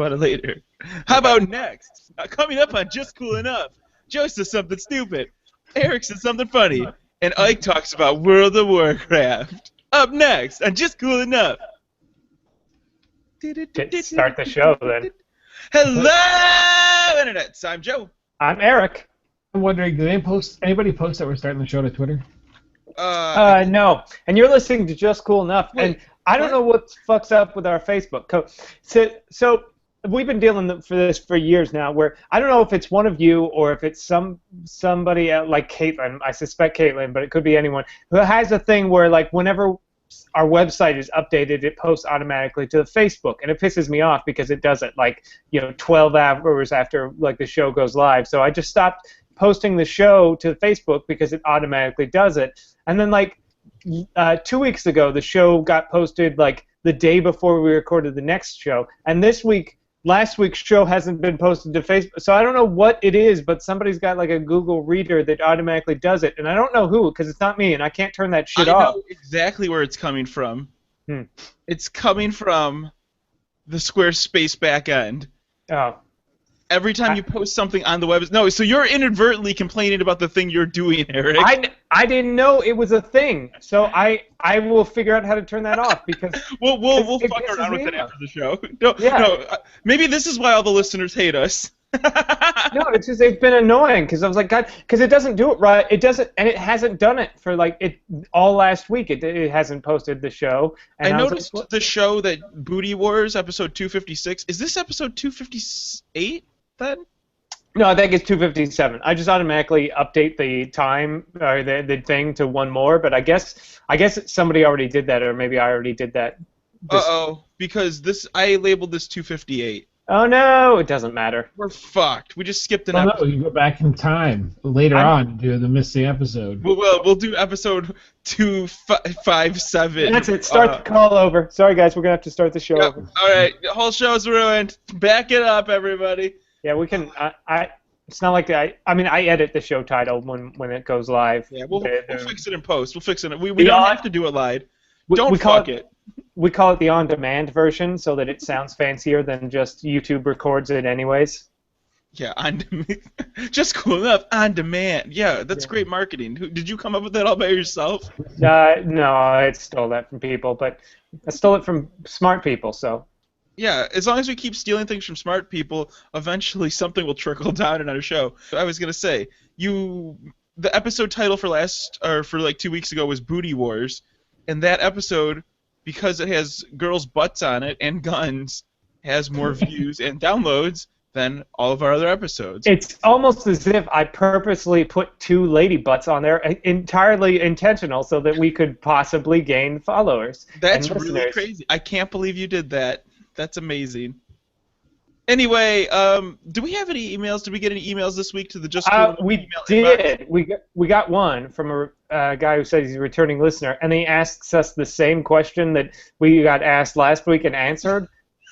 about it later. How about next? Coming up on Just Cool Enough, Joe says something stupid, Eric says something funny, and Ike talks about World of Warcraft. Up next on Just Cool Enough. Start the show then. Hello, Internet. I'm Joe. I'm Eric. I'm wondering, did anybody post that we're starting the show to Twitter? No. And you're listening to Just Cool Enough. Wait, and I don't know what fucks up with our Facebook. So we've been dealing for this for years now, where I don't know if it's one of you or if it's somebody like Caitlin. I suspect Caitlin, but it could be anyone who has a thing where, like, whenever our website is updated, it posts automatically to the Facebook, and it pisses me off because it does it 12 hours after the show goes live. So I just stopped posting the show to Facebook because it automatically does it. And then 2 weeks ago, the show got posted the day before we recorded the next show, and last week's show hasn't been posted to Facebook. So I don't know what it is, but somebody's got a Google Reader that automatically does it, and I don't know who, because it's not me, and I can't turn that shit off. I know exactly where it's coming from. It's coming from the Squarespace back end. Oh. Every time you post something on the web, no. So you're inadvertently complaining about the thing you're doing, Eric. I didn't know it was a thing, so I will figure out how to turn that off because we'll fuck around with it after the show. No, maybe this is why all the listeners hate us. No, it's been annoying because I was like, God, because it doesn't do it right. It doesn't, and it hasn't done it for all last week. It hasn't posted the show. And I noticed the show that Booty Wars episode 256. Is this episode 258 then? No, I think it's 257. I just automatically update the time or the thing to one more, but I guess somebody already did that, or maybe I already did that. Because I labeled this 258. Oh no, it doesn't matter. We're fucked. We just skipped an episode. No, you go back in time later on and do the missing episode. We'll do episode 257. That's it. Start the call over. Sorry guys, we're gonna have to start the show over. All right, the whole show's ruined. Back it up, everybody. Yeah, we can. It's not like I edit the show title when it goes live. Yeah, we'll fix it in post. We'll fix it. We don't have to do it live. Don't fuck it. We call it the on-demand version so that it sounds fancier than just YouTube records it anyways. Yeah, on demand. Just cool enough. On demand. Yeah, that's great marketing. Did you come up with that all by yourself? No, I stole that from people, but I stole it from smart people. So. Yeah, as long as we keep stealing things from smart people, eventually something will trickle down in our show. I was gonna say, the episode title for 2 weeks ago was Booty Wars, and that episode, because it has girls' butts on it and guns, has more views and downloads than all of our other episodes. It's almost as if I purposely put 2 lady butts on there, entirely intentional, so that we could possibly gain followers. That's really crazy. I can't believe you did that. That's amazing. Anyway, do we have any emails? Did we get any emails this week to the Just Cool We did. We got one from a guy who says he's a returning listener, and he asks us the same question that we got asked last week and answered.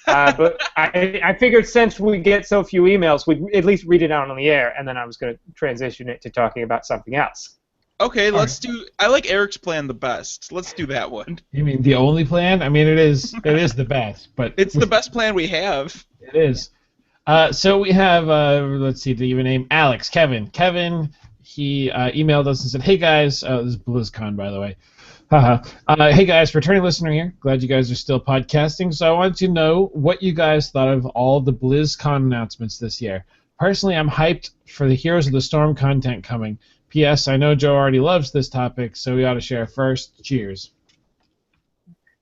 But I figured since we get so few emails, we'd at least read it out on the air, and then I was going to transition it to talking about something else. Okay, let's do. I like Eric's plan the best. Let's do that one. You mean the only plan? I mean, it is the best, but it's the best plan we have. It is. So we have, let's see, to give a name, Alex, Kevin. Kevin, he emailed us and said, "Hey guys, this is BlizzCon, by the way. Hey guys, returning listener here. Glad you guys are still podcasting. So I wanted to know what you guys thought of all the BlizzCon announcements this year. Personally, I'm hyped for the Heroes of the Storm content coming. P.S. I know Joe already loves this topic, so we ought to share first. Cheers."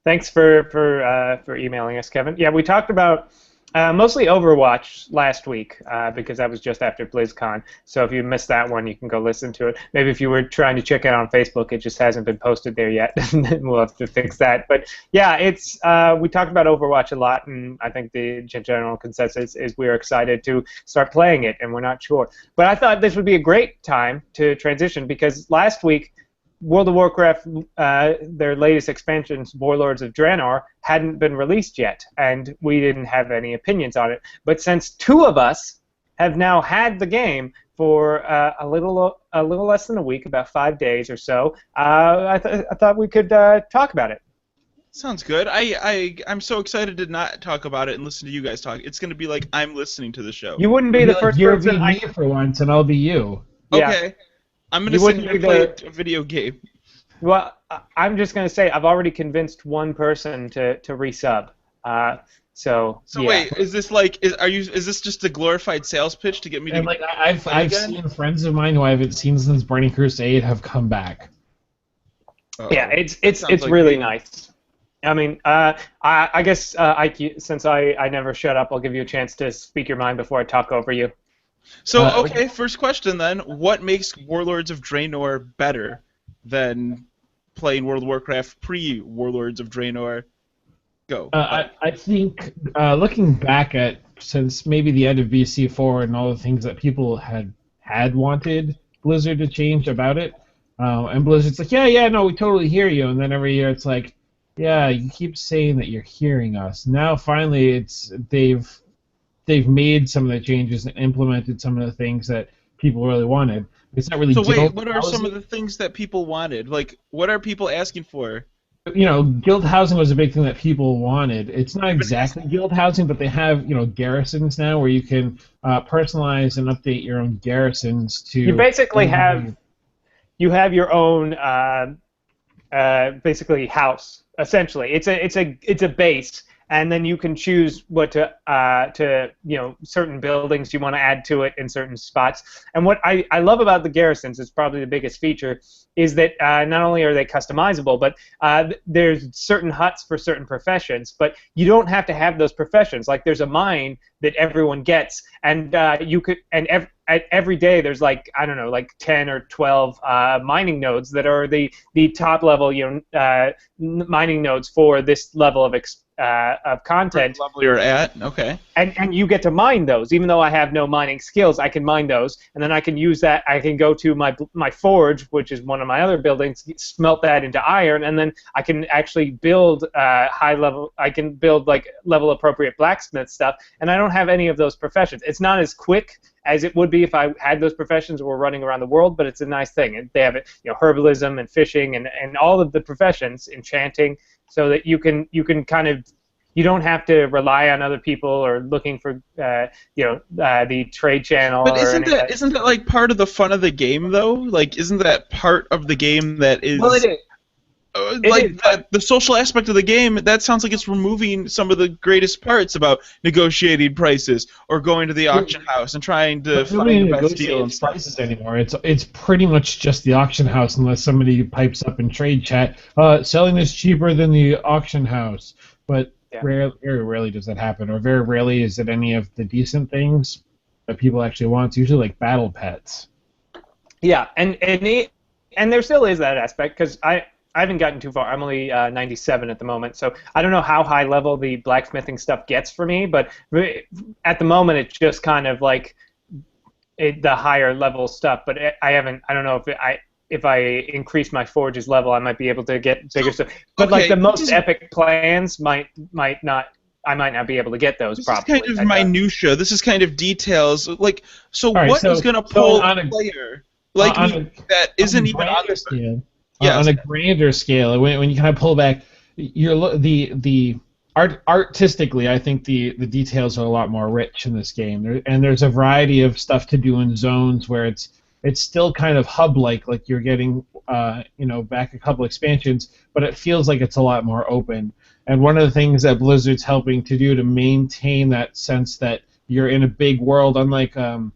Thanks for emailing us, Kevin. Yeah, we talked about mostly Overwatch last week because that was just after BlizzCon. So if you missed that one, you can go listen to it. Maybe if you were trying to check it on Facebook, it just hasn't been posted there yet. We'll have to fix that. But yeah, it's we talked about Overwatch a lot, and I think the general consensus is we're excited to start playing it, and we're not sure. But I thought this would be a great time to transition because last week World of Warcraft, their latest expansions, Warlords of Draenor, hadn't been released yet, and we didn't have any opinions on it. But since 2 of us have now had the game for a little less than a week, about 5 days or so, I thought we could talk about it. Sounds good. I'm so excited to not talk about it and listen to you guys talk. It's going to be like I'm listening to the show. You wouldn't It'll be be the like first you're person. being me for once, and I'll be you. Yeah. Okay. I'm going to You sit wouldn't here be and play the. a video game. Well, I'm just gonna say I've already convinced one person to resub. So So yeah. wait, is this like is this just a glorified sales pitch to get me to And like I've play I've again? seen friends of mine who I haven't seen since Burning Crusade have come back. Uh-oh. Yeah, That it's sounds like really me. nice. I mean, I guess Ike, since I never shut up, I'll give you a chance to speak your mind before I talk over you. So Uh, okay, first question then: what makes Warlords of Draenor better than playing World of Warcraft pre-Warlords of Draenor? Go. I think looking back at since maybe the end of BC4 and all the things that people had wanted Blizzard to change about it, and Blizzard's like, yeah, no, we totally hear you, and then every year it's like, yeah, you keep saying that you're hearing us. Now finally, they've made some of the changes and implemented some of the things that people really wanted. It's not really So wait, guild what are some housing. of the things that people wanted? Like, what are people asking for? Guild housing was a big thing that people wanted. It's not exactly guild housing, but they have, garrisons now where you can personalize and update your own garrisons to. You basically have your own basically house. Essentially, it's a base, and then you can choose what to certain buildings you want to add to it in certain spots. And what I love about the garrisons is probably the biggest feature is that not only are they customizable, but there's certain huts for certain professions, but you don't have to have those professions. Like there's a mine that everyone gets, and every day there's like I don't know, like 10 or 12 mining nodes that are the top level mining nodes for this level of content. What level you're at? Okay. And you get to mine those, even though I have no mining skills. I can mine those, and then I can use that. I can go to my forge, which is one of my other buildings, smelt that into iron, and then I can actually build high level. I can build like level appropriate blacksmith stuff, and I don't have any of those professions. It's not as quick as it would be if I had those professions or were running around the world, but it's a nice thing. And they have it, herbalism and fishing and all of the professions, enchanting, so that you can kind of. You don't have to rely on other people or looking for, the trade channel. But or isn't that like part of the fun of the game though? Like, isn't that part of the game that is? Well, it is. The social aspect of the game, that sounds like it's removing some of the greatest parts about negotiating prices or going to the auction house and trying to find the best deal and stuff. Prices anymore. It's pretty much just the auction house unless somebody pipes up in trade chat. Selling is cheaper than the auction house, but very rarely does that happen, or very rarely is it any of the decent things that people actually want. It's usually like battle pets. Yeah, and there still is that aspect because I haven't gotten too far. I'm only 97 at the moment, so I don't know how high level the blacksmithing stuff gets for me. But at the moment, it's just kind of like the higher level stuff. But I don't know if I increase my forge's level, I might be able to get bigger stuff. But like the most epic plans might not. I might not be able to get those. Probably. This is kind of minutia. This is kind of details. Like, so right, what is going to pull a player like me that isn't even on the scale? On a grander scale, when you kind of pull back, the artistically, I think the details are a lot more rich in this game, and there's a variety of stuff to do in zones where it's still kind of hub-like you're getting back a couple expansions, but it feels like it's a lot more open. And one of the things that Blizzard's helping to do to maintain that sense that you're in a big world, unlike Wrath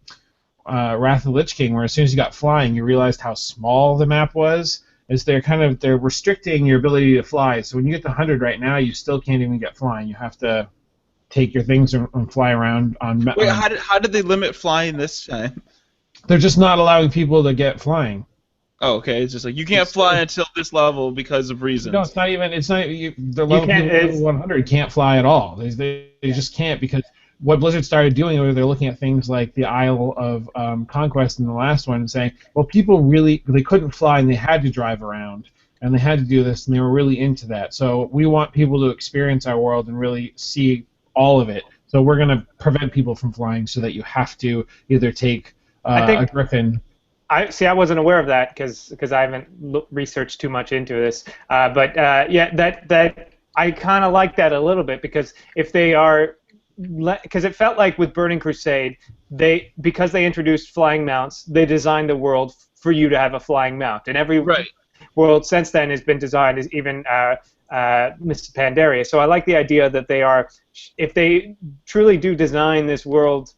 of the Lich King, where as soon as you got flying, you realized how small the map was. Is they're restricting your ability to fly. So when you get to 100 right now, you still can't even get flying. You have to take your things and fly around on. Wait, how did they limit flying this time? They're just not allowing people to get flying. Oh, okay. It's just like you can't fly until this level because of reasons. No, it's not even. It's not. The level people 100 can't fly at all. They just can't, because what Blizzard started doing, they're looking at things like the Isle of Conquest in the last one and saying, well, people they couldn't fly and they had to drive around and they had to do this and they were really into that. So we want people to experience our world and really see all of it. So we're going to prevent people from flying so that you have to either take a griffin. I wasn't aware of that because I haven't researched too much into this. But that I kind of like that a little bit, because if they are, because it felt like with Burning Crusade, because they introduced flying mounts, they designed the world for you to have a flying mount, and every Right. world since then has been designed as even Mr. Pandaria. So I like the idea that they are, if they truly do design this world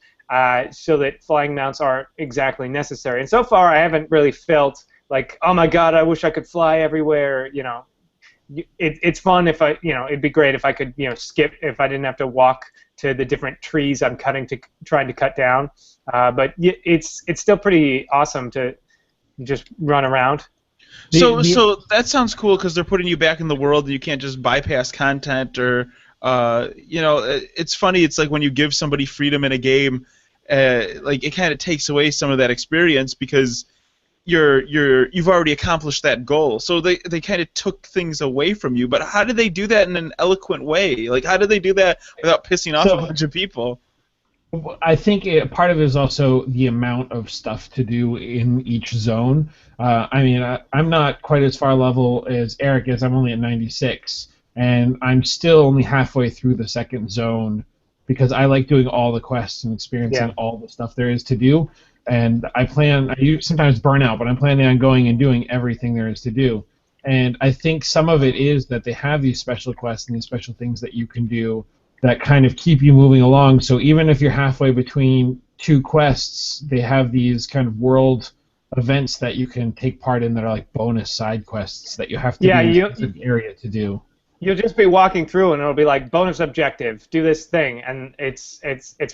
so that flying mounts aren't exactly necessary. And so far, I haven't really felt like, oh my God, I wish I could fly everywhere. You know, it's fun if it'd be great if I could, skip, if I didn't have to walk to the different trees I'm trying to cut down. But it's still pretty awesome to just run around. So that sounds cool because they're putting you back in the world and you can't just bypass content or, it's funny. It's like when you give somebody freedom in a game, like it kind of takes away some of that experience because you've already accomplished that goal. So they kind of took things away from you. But how did they do that in an eloquent way? Like how did they do that without pissing off a bunch of people? I think part of it is also the amount of stuff to do in each zone. I'm not quite as far level as Eric is. I'm only at 96, and I'm still only halfway through the second zone because I like doing all the quests and experiencing all the stuff there is to do. And I sometimes burn out, but I'm planning on going and doing everything there is to do. And I think some of it is that they have these special quests and these special things that you can do that kind of keep you moving along. So even if you're halfway between two quests, they have these kind of world events that you can take part in that are like bonus side quests that you have to be in a specific area to do. You'll just be walking through, and it'll be like bonus objective, do this thing, and it's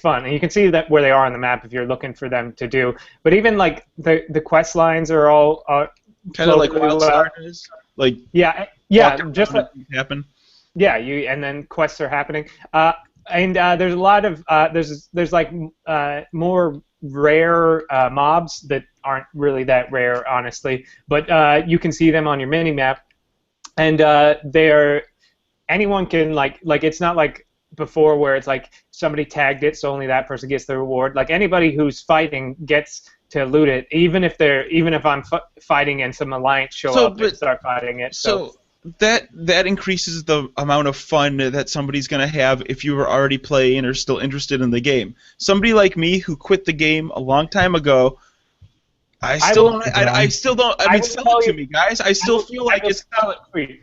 fun. And you can see that where they are on the map if you're looking for them to do. But even like the quest lines are all kind of like WildStar is. Like just like happen. Yeah, and then quests are happening, and there's a lot of there's like more rare mobs that aren't really that rare, honestly, but you can see them on your mini map, and anyone can like it's not like before where it's like somebody tagged it so only that person gets the reward. Like anybody who's fighting gets to loot it, even if I'm fighting and some alliance show up and start fighting it. So that increases the amount of fun that somebody's going to have if you were already playing or still interested in the game. Somebody like me who quit the game a long time ago, I still don't. I mean, sell it to me, guys. I still feel like it's sell it free.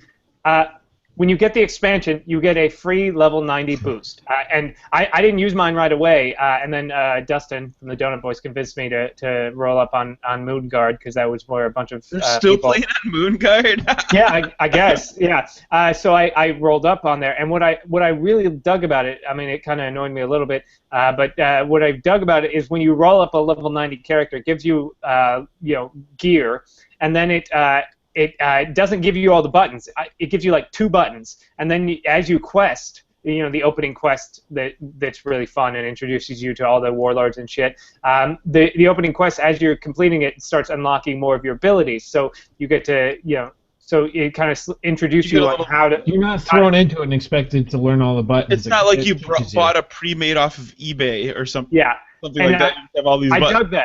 When you get the expansion, you get a free level 90 boost. And I didn't use mine right away, and then Dustin from the Donut Boys convinced me to roll up on Moonguard because that was where a bunch of still people... playing on Moonguard? Yeah, I guess, yeah. So I rolled up on there, and what I really dug about it, I mean, it kind of annoyed me a little bit, but what I dug about it is when you roll up a level 90 character, it gives you gear, and then it doesn't give you all the buttons. It gives you like 2 buttons, and then as you quest, the opening quest that's really fun and introduces you to all the warlords and shit. The opening quest, as you're completing it, starts unlocking more of your abilities. So you get to so it kind of introduces you on how to. You're not thrown into it and expected to learn all the buttons. It's not like you bought a pre-made off of eBay or something. Yeah, something like that. You have all these buttons.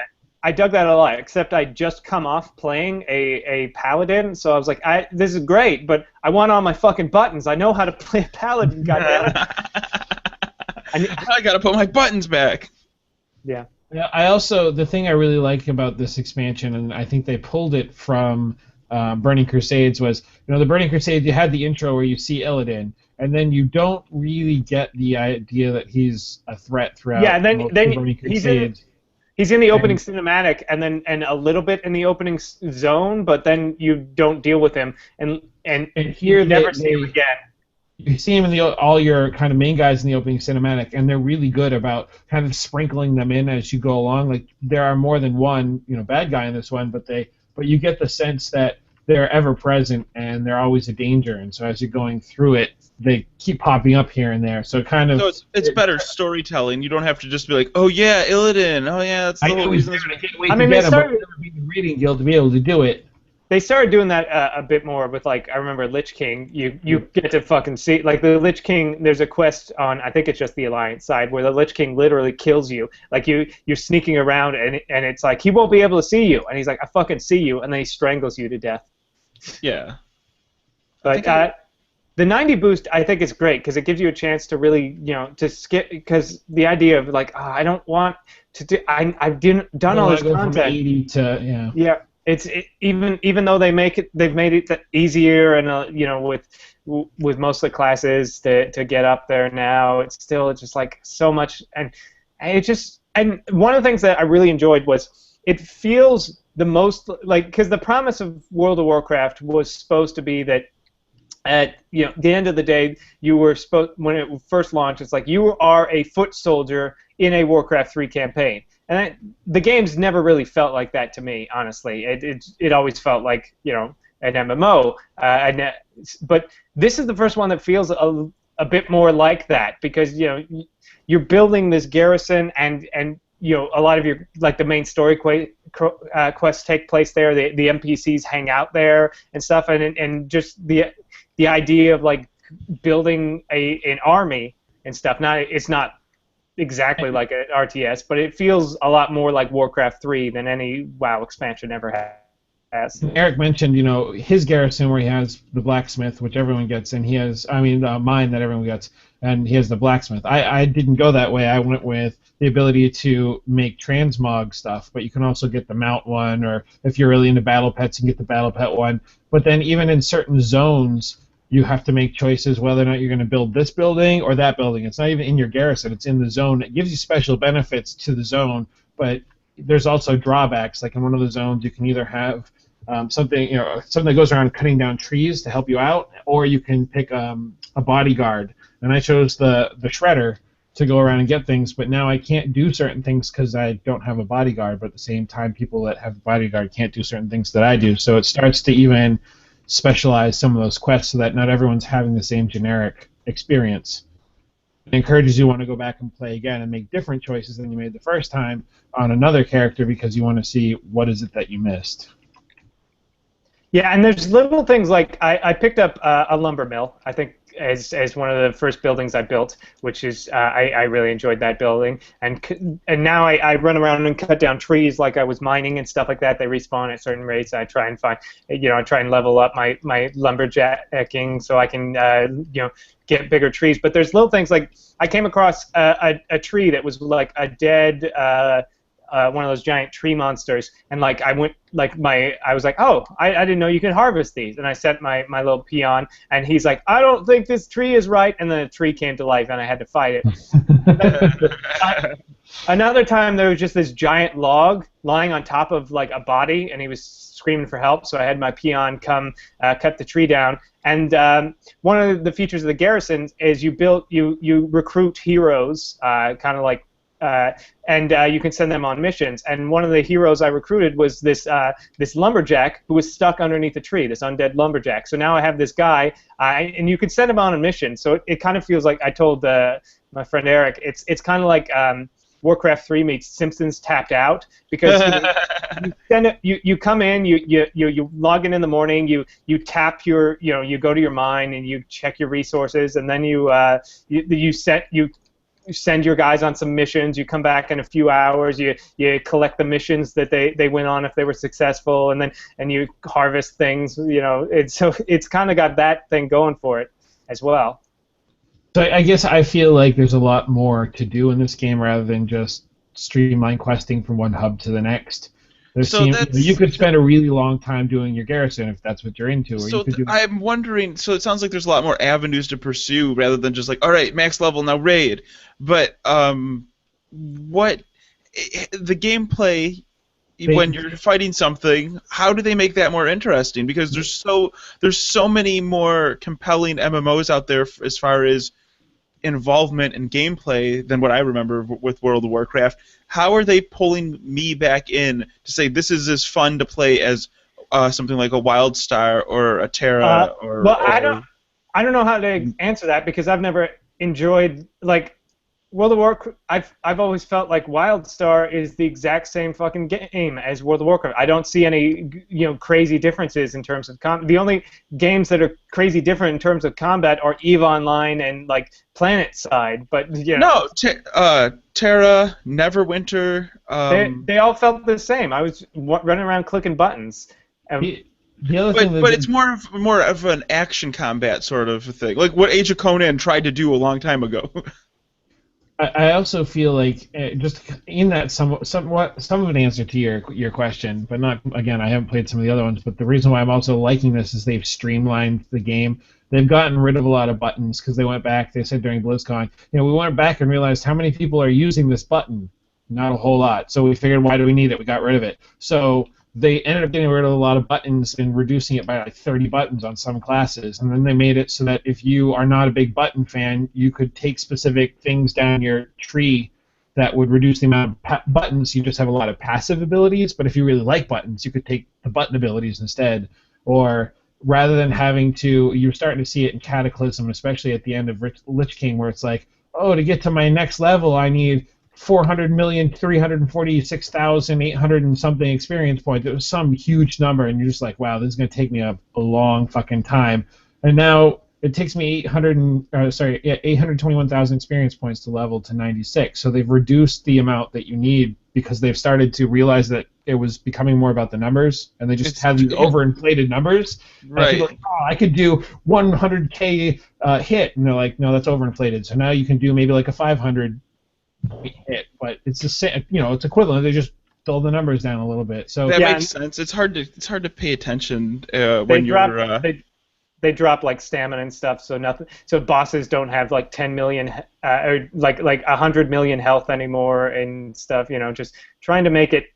I dug that a lot, except I just come off playing a paladin, so I was like, this is great, but I want all my fucking buttons. I know how to play a paladin, goddammit. I gotta put my buttons back. Yeah. Yeah. The thing I really like about this expansion, and I think they pulled it from Burning Crusades, was, the Burning Crusades, you had the intro where you see Illidan, and then you don't really get the idea that he's a threat throughout. Yeah, and then Burning Crusades. He's in the opening cinematic, and a little bit in the opening zone, but then you don't deal with him, and here you never see him again. You see him in all your kind of main guys in the opening cinematic, and they're really good about kind of sprinkling them in as you go along. Like there are more than one, bad guy in this one, but you get the sense that they're ever present and they're always a danger, and so as you're going through it, they keep popping up here and there. So kind of. So it's better storytelling. You don't have to just be like, oh yeah, Illidan. Oh yeah, that's the whole reason. I mean, they started the Reading Guild to be able to do it. They started doing that a bit more with, like, I remember Lich King. You get to fucking see, like, the Lich King. There's a quest on, I think it's just the Alliance side, where the Lich King literally kills you. Like you're sneaking around, and it's like he won't be able to see you, and he's like, I fucking see you, and then he strangles you to death. Yeah. But the 90 boost I think is great because it gives you a chance to really, to skip, because the idea of like, oh, I don't want to do, I've done all this go content. from 80 to Yeah, even though they've made it easier and with most of the classes to get up there now, it's still just like so much, and one of the things that I really enjoyed was it feels the most like, because the promise of World of Warcraft was supposed to be that at the end of the day, you were supposed, when it first launched, it's like you are a foot soldier in a Warcraft 3 campaign, and the games never really felt like that to me, honestly. It always felt like an MMO, but this is the first one that feels a bit more like that, because you're building this garrison, and a lot of your, like, the main story quests take place there. The NPCs hang out there and stuff, and just the idea of like building an army and stuff. It's not exactly like an RTS, but it feels a lot more like Warcraft 3 than any WoW expansion ever has. Eric mentioned, his garrison where he has the blacksmith, which everyone gets, and he has, mine that everyone gets, and he has the blacksmith. I didn't go that way. I went with the ability to make transmog stuff, but you can also get the mount one, or if you're really into battle pets, you can get the battle pet one. But then even in certain zones, you have to make choices whether or not you're going to build this building or that building. It's not even in your garrison. It's in the zone. It gives you special benefits to the zone, but there's also drawbacks. Like in one of the zones, you can either have something that goes around cutting down trees to help you out, or you can pick a bodyguard. And I chose the shredder to go around and get things, but now I can't do certain things because I don't have a bodyguard, but at the same time, people that have a bodyguard can't do certain things that I do. So it starts to even specialize some of those quests so that not everyone's having the same generic experience. It encourages you to want to go back and play again and make different choices than you made the first time on another character, because you want to see what is it that you missed. Yeah, and there's little things like I picked up a lumber mill, I think, as one of the first buildings I built, which is I really enjoyed that building, and now I run around and cut down trees like I was mining and stuff like that. They respawn at certain rates. I try and find, I try and level up my lumberjacking so I can get bigger trees. But there's little things like I came across a tree that was like a dead one of those giant tree monsters, and like I was like, oh, I didn't know you could harvest these, and I sent my little peon, and he's like, I don't think this tree is right, and then the tree came to life, and I had to fight it. Another time there was just this giant log lying on top of like a body, and he was screaming for help, so I had my peon come cut the tree down. And one of the features of the garrison is you recruit heroes, kind of like. And you can send them on missions. And one of the heroes I recruited was this lumberjack who was stuck underneath a tree, this undead lumberjack. So now I have this guy, and you can send him on a mission. So it kind of feels like, I told my friend Eric, it's kind of like Warcraft 3 meets Simpsons Tapped Out, because you come in, you log in the morning, you tap you go to your mine and you check your resources, and then you send your guys on some missions. You come back in a few hours. You collect the missions that they went on if they were successful, and you harvest things. So it's kind of got that thing going for it as well. So I guess I feel like there's a lot more to do in this game rather than just streamline questing from one hub to the next. You could spend a really long time doing your garrison if that's what you're into. I'm wondering, so it sounds like there's a lot more avenues to pursue rather than just like, all right, max level, now raid. But what the gameplay, when you're fighting something, how do they make that more interesting? Because there's so many more compelling MMOs out there as far as involvement in gameplay than what I remember with World of Warcraft. How are they pulling me back in to say this is as fun to play as something like a WildStar or a Terra? I don't know how to answer that, because I've never enjoyed, like, World of Warcraft. I've always felt like WildStar is the exact same fucking game as World of Warcraft. I don't see any crazy differences in terms of the only games that are crazy different in terms of combat are EVE Online and like Planet Side. But no, Terra, Neverwinter. They all felt the same. I was running around clicking buttons. The other thing But it's more of an action combat sort of thing, like what Age of Conan tried to do a long time ago. I also feel like just in that somewhat some of an answer to your question, but not again. I haven't played some of the other ones, but the reason why I'm also liking this is they've streamlined the game. They've gotten rid of a lot of buttons because they went back. They said during BlizzCon, we went back and realized how many people are using this button. Not a whole lot. So we figured, why do we need it? We got rid of it. So they ended up getting rid of a lot of buttons and reducing it by like 30 buttons on some classes. And then they made it so that if you are not a big button fan, you could take specific things down your tree that would reduce the amount of buttons. You just have a lot of passive abilities. But if you really like buttons, you could take the button abilities instead. Or rather than having to, you're starting to see it in Cataclysm, especially at the end of Lich King, where it's like, oh, to get to my next level, I need 400,346,800 and something experience points. It was some huge number, and you're just like, wow, this is going to take me a long fucking time. And now it takes me 821,000 experience points to level to 96. So they've reduced the amount that you need because they've started to realize that it was becoming more about the numbers, and they just have these overinflated numbers. Right. Like, oh, I could do 100k hit, and they're like, no, that's overinflated. So now you can do maybe like a 500 hit, but it's the same. It's equivalent. They just dull the numbers down a little bit. So that makes sense. It's hard to pay attention when they drop like stamina and stuff, so nothing. So bosses don't have like 10 million or like 100 million health anymore and stuff. Just trying to make it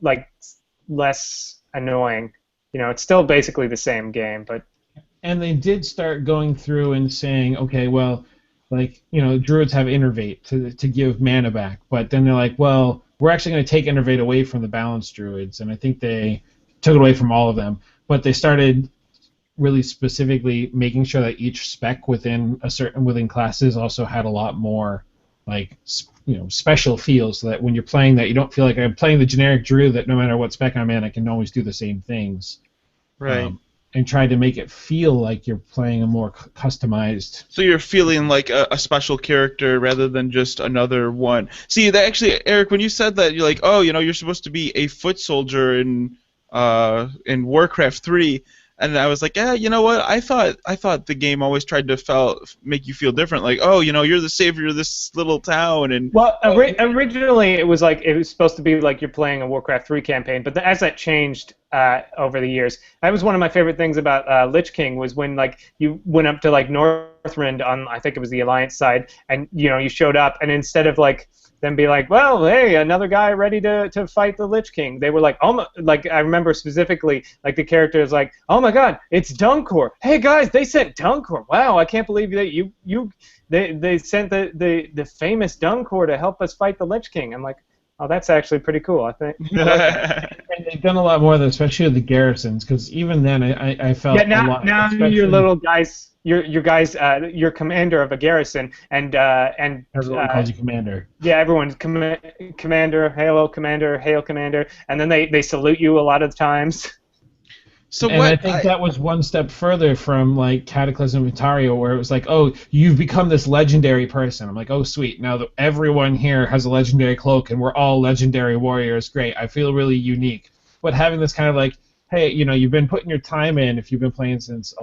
like less annoying. It's still basically the same game, but. And they did start going through and saying, okay, well. Druids have Innervate to give mana back, but then they're like, well, we're actually going to take Innervate away from the balanced Druids, and I think they took it away from all of them, but they started really specifically making sure that each spec within classes also had a lot more, special feels, so that when you're playing that, you don't feel like I'm playing the generic Druid that no matter what spec I'm in, I can always do the same things. Right. And tried to make it feel like you're playing a more customized. So you're feeling like a special character rather than just another one. See, that actually, Eric, when you said that, you're like, oh, you're supposed to be a foot soldier in Warcraft 3, and I was like, yeah, you know what? I thought the game always tried to make you feel different, like, oh, you're the savior of this little town, and. Well, originally it was supposed to be like you're playing a Warcraft 3 campaign, but as that changed over the years, that was one of my favorite things about Lich King was when you went up to Northrend on, I think it was the Alliance side, and you showed up, and instead of them be like, well, hey, another guy ready to fight the Lich King, they were like, oh my, I remember specifically the character is like, oh my god, it's Dunkor. Hey guys, they sent Dunkor. Wow, I can't believe that they sent the famous Dunkor to help us fight the Lich King. I'm like, oh, that's actually pretty cool, I think. And they've done a lot more, especially with the garrisons, because even then I felt a lot. Now your little guys, your commander of a garrison, and everyone calls you commander. Yeah, everyone's commander, hail commander, and then they salute you a lot of times. So I think that was one step further from Cataclysm Vitario, where it was like, oh, you've become this legendary person. I'm like, oh, sweet. Now that everyone here has a legendary cloak and we're all legendary warriors, great. I feel really unique. But having this kind of hey, you've been putting your time in if you've been playing since,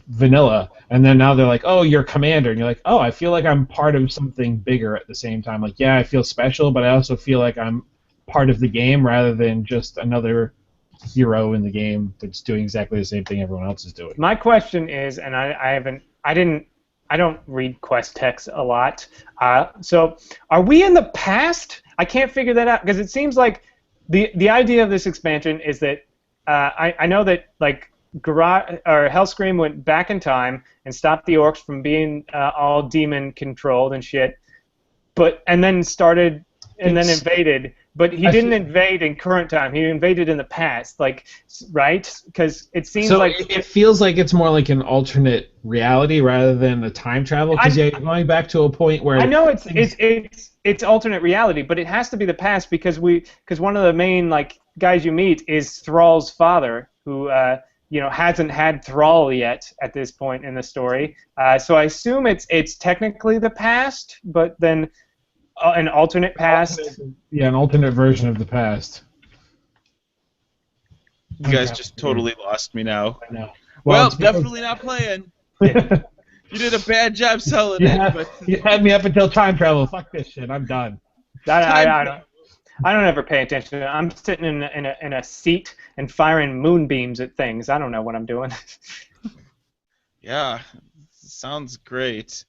vanilla, and then now they're like, oh, you're commander, and you're like, oh, I feel like I'm part of something bigger at the same time. Yeah, I feel special, but I also feel like I'm part of the game rather than just another hero in the game that's doing exactly the same thing everyone else is doing. My question is, and I don't read quest text a lot. So are we in the past? I can't figure that out because it seems like the idea of this expansion is that I know that Hellscream went back in time and stopped the orcs from being all demon controlled and shit, and then invaded. But he didn't invade in current time. He invaded in the past, right? Because it seems it feels like it's more like an alternate reality rather than a time travel. Because you're going back to a point where I know it's alternate reality, but it has to be the past because one of the main guys you meet is Thrall's father, who hasn't had Thrall yet at this point in the story. So I assume it's technically the past, but then. An alternate past? Yeah, an alternate version of the past. You guys just totally lost me now. I know. Well, it's because- definitely not playing. You did a bad job selling you, it. had, But you had me up until time travel. Fuck this shit. I'm done. I don't ever pay attention. I'm sitting in a seat and firing moonbeams at things. I don't know what I'm doing. Yeah, sounds great.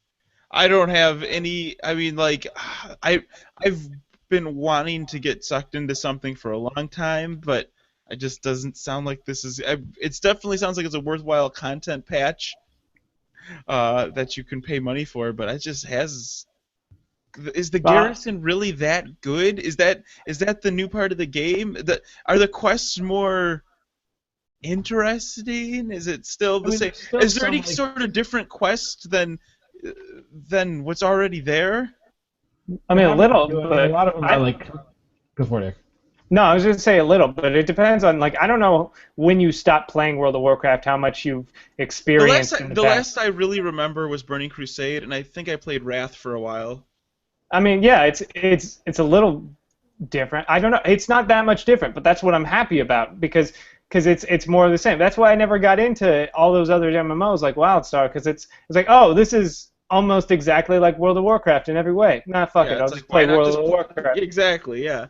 I don't have any. I mean, like, I've been wanting to get sucked into something for a long time, but it just doesn't sound like this is. It definitely sounds like it's a worthwhile content patch that you can pay money for, but it just has. Is the garrison really that good? Is that the new part of the game? Are the quests more interesting? Is it still the same? Is there any sort of different quest than what's already there? I mean, a little, but a lot of them are like. Go for it, Nick. No, I was going to say a little, but it depends on, like, I don't know when you stopped playing World of Warcraft, how much you've experienced in the past. last I really remember was Burning Crusade, and I think I played Wrath for a while. I mean, yeah, it's a little different. I don't know. It's not that much different, but that's what I'm happy about because it's more of the same. That's why I never got into all those other MMOs like WildStar, because it's like, oh, this is almost exactly like World of Warcraft in every way. Nah, fuck it. I'll just play World of Warcraft. Exactly, yeah.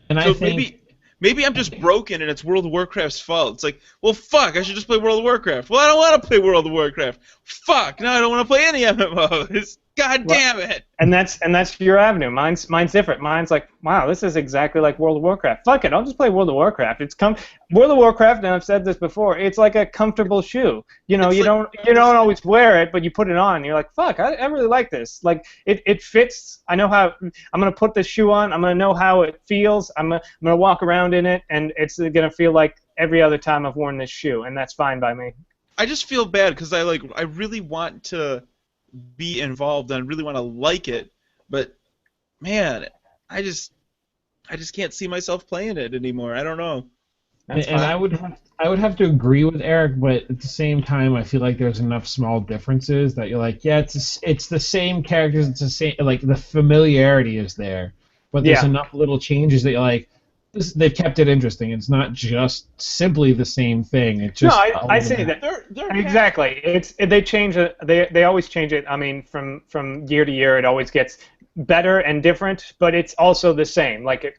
And so I think maybe I'm just broken and it's World of Warcraft's fault. It's like, well, fuck, I should just play World of Warcraft. Well, I don't want to play World of Warcraft. Fuck, now I don't want to play any MMOs. God damn it! And that's your avenue. Mine's different. Mine's like, wow, this is exactly like World of Warcraft. Fuck it, I'll just play World of Warcraft. World of Warcraft, and I've said this before, it's like a comfortable shoe. You know, you don't always wear it, but you put it on, and you're like, fuck, I really like this. Like it fits. I know how I'm gonna put this shoe on. I'm gonna know how it feels. I'm gonna walk around in it, and it's gonna feel like every other time I've worn this shoe, and that's fine by me. I just feel bad because I really want to be involved and I really want to like it, but man, I just can't see myself playing it anymore. I don't know. And I would have to agree with Eric, but at the same time, I feel like there's enough small differences that you're like, yeah, it's the same characters, it's the same, like the familiarity is there, but there's enough little changes that you're like, they've kept it interesting. It's not just simply the same thing. It's just I say that exactly. They change it. They always change it. I mean, from year to year, it always gets better and different, but it's also the same. Like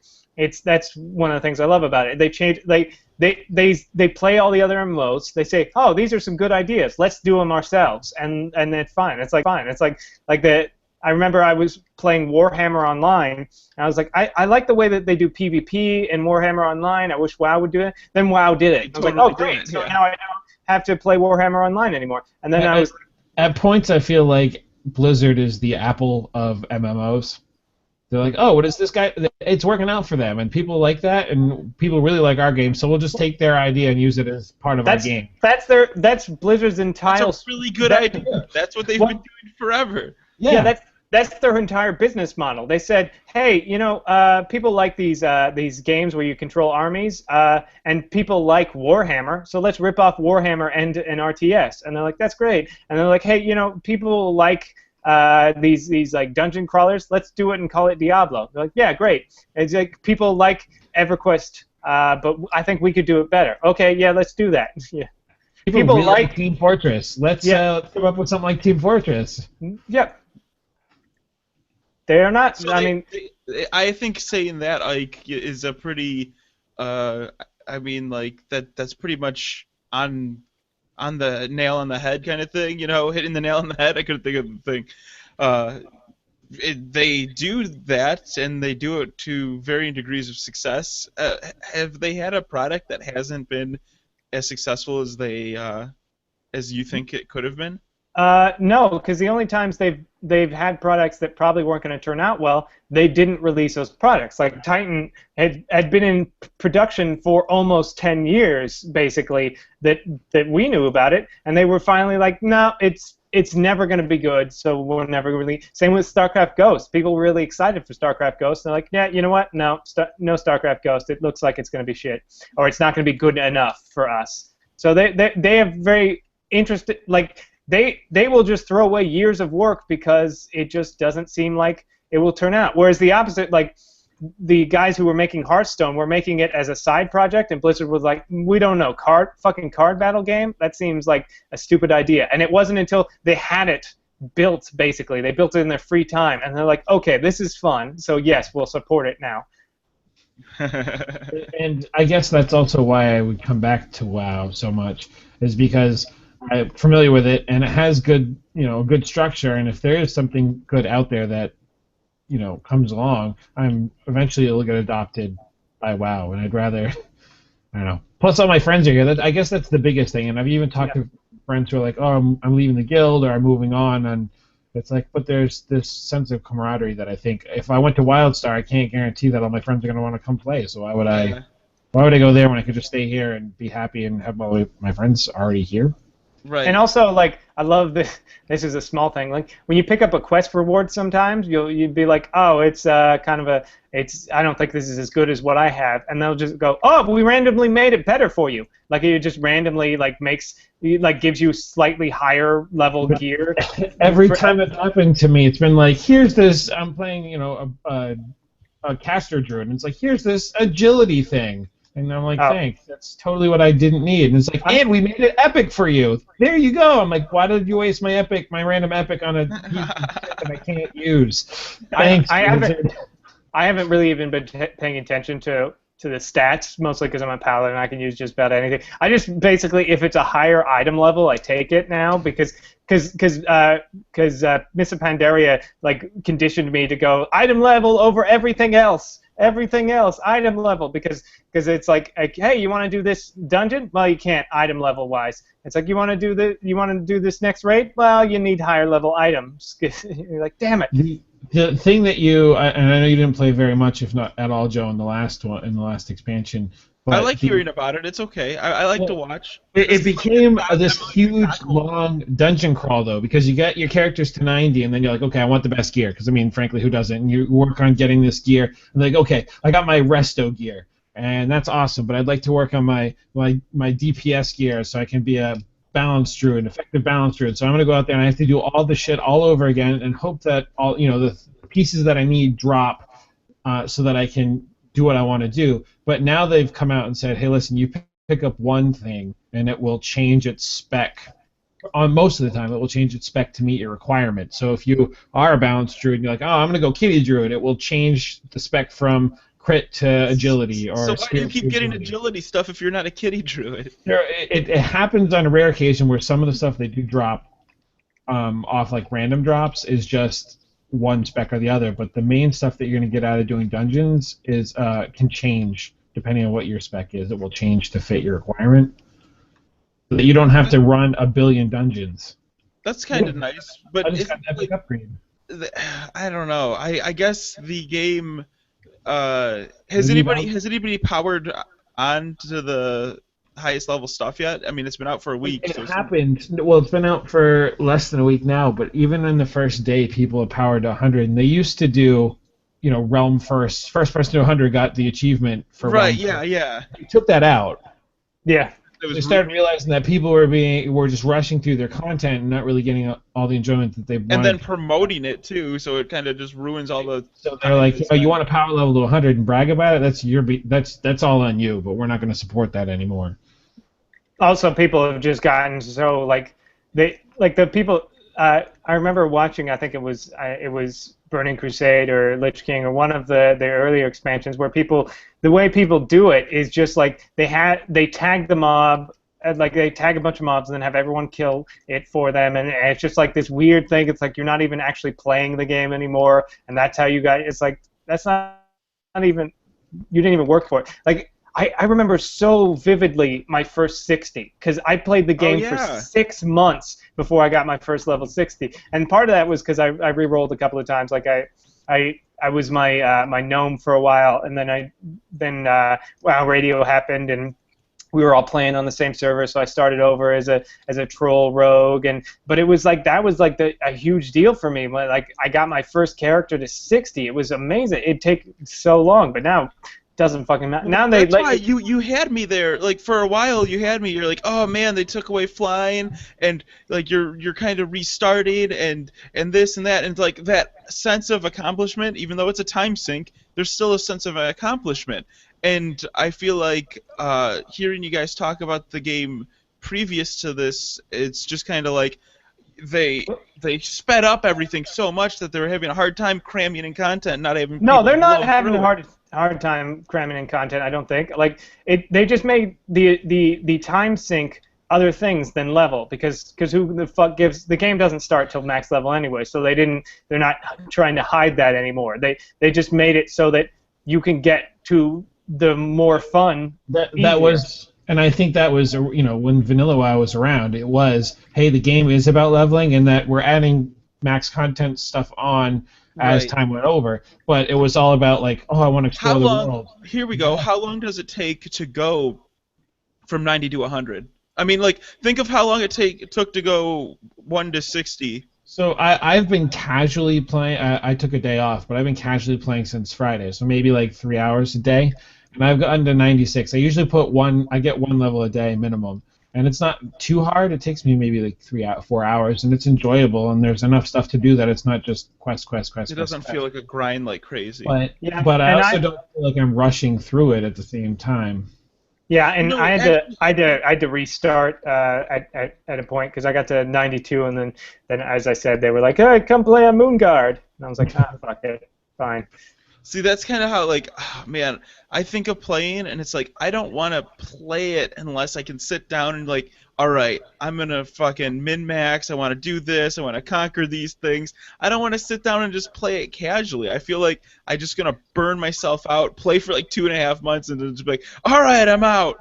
that's one of the things I love about it. They change. They play all the other MMOs. They say, oh, these are some good ideas. Let's do them ourselves, and it's fine. It's like fine. It's like the. I remember I was playing Warhammer Online, and I was like, I like the way that they do PvP in Warhammer Online. I wish WoW would do it. Then WoW did it. I was like, oh, great. So now I don't have to play Warhammer Online anymore. And then at points, I feel like Blizzard is the Apple of MMOs. They're like, oh, what is this guy? It's working out for them, and people like that, and people really like our game, so we'll just take their idea and use it as part of our game. That's Blizzard's entire. That's a really good idea. That's what they've been doing forever. Yeah, that's their entire business model. They said, hey, people like these games where you control armies, and people like Warhammer, so let's rip off Warhammer and an RTS. And they're like, that's great. And they're like, hey, people like these like dungeon crawlers, let's do it and call it Diablo. They're like, yeah, great. It's like people like EverQuest, but I think we could do it better. Okay, yeah, let's do that. Yeah. People really like Team Fortress. Let's come up with something like Team Fortress. Yep. They're not. So I think saying that, Ike, is a pretty. I mean, like that's pretty much on the nail on the head kind of thing. Hitting the nail on the head. I couldn't think of the thing. They do that, and they do it to varying degrees of success. Have they had a product that hasn't been as successful as as you think it could have been? No, because the only times they've had products that probably weren't going to turn out well, they didn't release those products. Like Titan had been in production for almost 10 years, basically, that we knew about it, and they were finally like, no, it's never going to be good, so we're never really. Same with StarCraft Ghost. People were really excited for StarCraft Ghost. They're like, yeah, you know what? No, no StarCraft Ghost. It looks like it's going to be shit, or it's not going to be good enough for us. So they have very interested, like. They will just throw away years of work because it just doesn't seem like it will turn out. Whereas the opposite, like the guys who were making Hearthstone were making it as a side project, and Blizzard was like, we don't know, fucking card battle game? That seems like a stupid idea. And it wasn't until they had it built, basically. They built it in their free time, and they're like, okay, this is fun, so yes, we'll support it now. And I guess that's also why I would come back to WoW so much, is because I'm familiar with it, and it has good, good structure, and if there is something good out there that, comes along, eventually it'll get adopted by WoW, and I'd rather, I don't know. Plus, all my friends are here. I guess that's the biggest thing, and I've even talked to friends who are like, oh, I'm leaving the guild, or I'm moving on, and it's like, but there's this sense of camaraderie that I think if I went to WildStar, I can't guarantee that all my friends are going to want to come play. So why would I go there when I could just stay here and be happy and have my friends already here? Right. And also, like, I love this. This is a small thing. Like, when you pick up a quest reward, sometimes you'd be like, oh, it's kind of a, I don't think this is as good as what I have, and they'll just go, oh, but we randomly made it better for you. Like, it just randomly gives you slightly higher level gear. Every time it's happened to me, it's been like, here's this. I'm playing, a caster druid, and it's like, here's this agility thing. And I'm like, thanks. That's totally what I didn't need. And it's like, and we made it epic for you. There you go. I'm like, why did you waste my random epic on a that I can't use? Thanks. I haven't really even been paying attention to the stats, mostly because I'm a paladin and I can use just about anything. I just basically, if it's a higher item level, I take it now because Mr. Pandaria conditioned me to go item level over everything else. Everything else, item level, because it's like, hey, you want to do this dungeon? Well, you can't item level wise. It's like, you want to do this next raid? Well, you need higher level items. You're like, damn it. The thing that and I know you didn't play very much, if not at all, Joe, in the last expansion. I like hearing about it. It's okay. I like to watch. It became this huge, long dungeon crawl, though, because you get your characters to 90, and then you're like, okay, I want the best gear, because, I mean, frankly, who doesn't? And you work on getting this gear, and like, okay, I got my resto gear, and that's awesome, but I'd like to work on my DPS gear so I can be a balanced druid, an effective balanced druid. So I'm going to go out there, and I have to do all the shit all over again and hope that all the pieces that I need drop so that I can do what I want to do. But now they've come out and said, hey, listen, you pick up one thing and it will change its spec. On most of the time, it will change its spec to meet your requirement. So if you are a balanced druid and you're like, oh, I'm going to go kitty druid, it will change the spec from crit to agility. Or so why do you keep getting agility stuff if you're not a kitty druid? It happens on a rare occasion where some of the stuff they do drop off like random drops is just one spec or the other, but the main stuff that you're going to get out of doing dungeons is can change depending on what your spec is. It will change to fit your requirement, so that you don't have to run a billion dungeons. That's kind of nice, but I just got an epic upgrade. I don't know. I guess the game has anybody powered on to the highest level stuff yet? I mean, it's been out for a week. It happened. Well, it's been out for less than a week now, but even in the first day, people have powered to 100, and they used to do, realm first person to 100 got the achievement for right. Realm first. Yeah. They took that out. Yeah. They started realizing that people were just rushing through their content and not really getting all the enjoyment that they wanted. And then promoting it too, so it kind of just ruins all the. So they're like, you want a power level to 100 and brag about it? That's all on you, but we're not going to support that anymore. Also, people have just gotten so the people. I remember watching. I think it was Burning Crusade or Lich King or one of the earlier expansions where the way people do it is just like they tag the mob. They tag a bunch of mobs and then have everyone kill it for them, and it's just like this weird thing. It's like you're not even actually playing the game anymore, and that's how you got. It's like that's not even. You didn't even work for it. Like I remember so vividly my first 60 because I played the game for 6 months before I got my first level 60, and part of that was because I re-rolled a couple of times. Like I was my gnome for a while, and then radio happened and we were all playing on the same server, so I started over as a troll rogue, but it was like that was like a huge deal for me. Like I got my first character to 60. It was amazing. It'd take so long, but now doesn't fucking matter. Now they That's let why you had me there. Like for a while, you had me. You're like, oh man, they took away flying, and like you're kind of restarting, and this and that, and like that sense of accomplishment. Even though it's a time sink, there's still a sense of accomplishment. And I feel like hearing you guys talk about the game previous to this, it's just kind of like they sped up everything so much that they were having a hard time cramming in content, not having No, people they're not blow having through a it. hard time cramming in content. I don't think. Like they just made the time sink other things than level because who the fuck gives the game doesn't start till max level anyway. So they're not trying to hide that anymore. They just made it so that you can get to the more fun. That was. And I think that was, when Vanilla WoW was around, it was, hey, the game is about leveling, and that we're adding max content stuff on as time went over. But it was all about like, oh, I want to explore the world. Here we go. How long does it take to go from 90 to 100? I mean, like, think of how long it took to go 1 to 60. So I've been casually playing. I took a day off, but I've been casually playing since Friday. So maybe like 3 hours a day. And I've gotten to 96. I usually I get one level a day minimum. And it's not too hard. It takes me maybe like 4 hours, and it's enjoyable, and there's enough stuff to do that it's not just quest. It doesn't feel like a grind like crazy. But I also don't feel like I'm rushing through it at the same time. Yeah, and no, I had to restart at a point because I got to 92, and then as I said, they were like, "Hey, come play on Moongard," and I was like, fuck it, fine." See, that's kind of how, like, oh, man, I think of playing, and it's like, I don't want to play it unless I can sit down and, like, all right, I'm going to fucking min-max, I want to do this, I want to conquer these things. I don't want to sit down and just play it casually. I feel like I'm just going to burn myself out, play for, like, 2.5 months, and then just be like, all right, I'm out.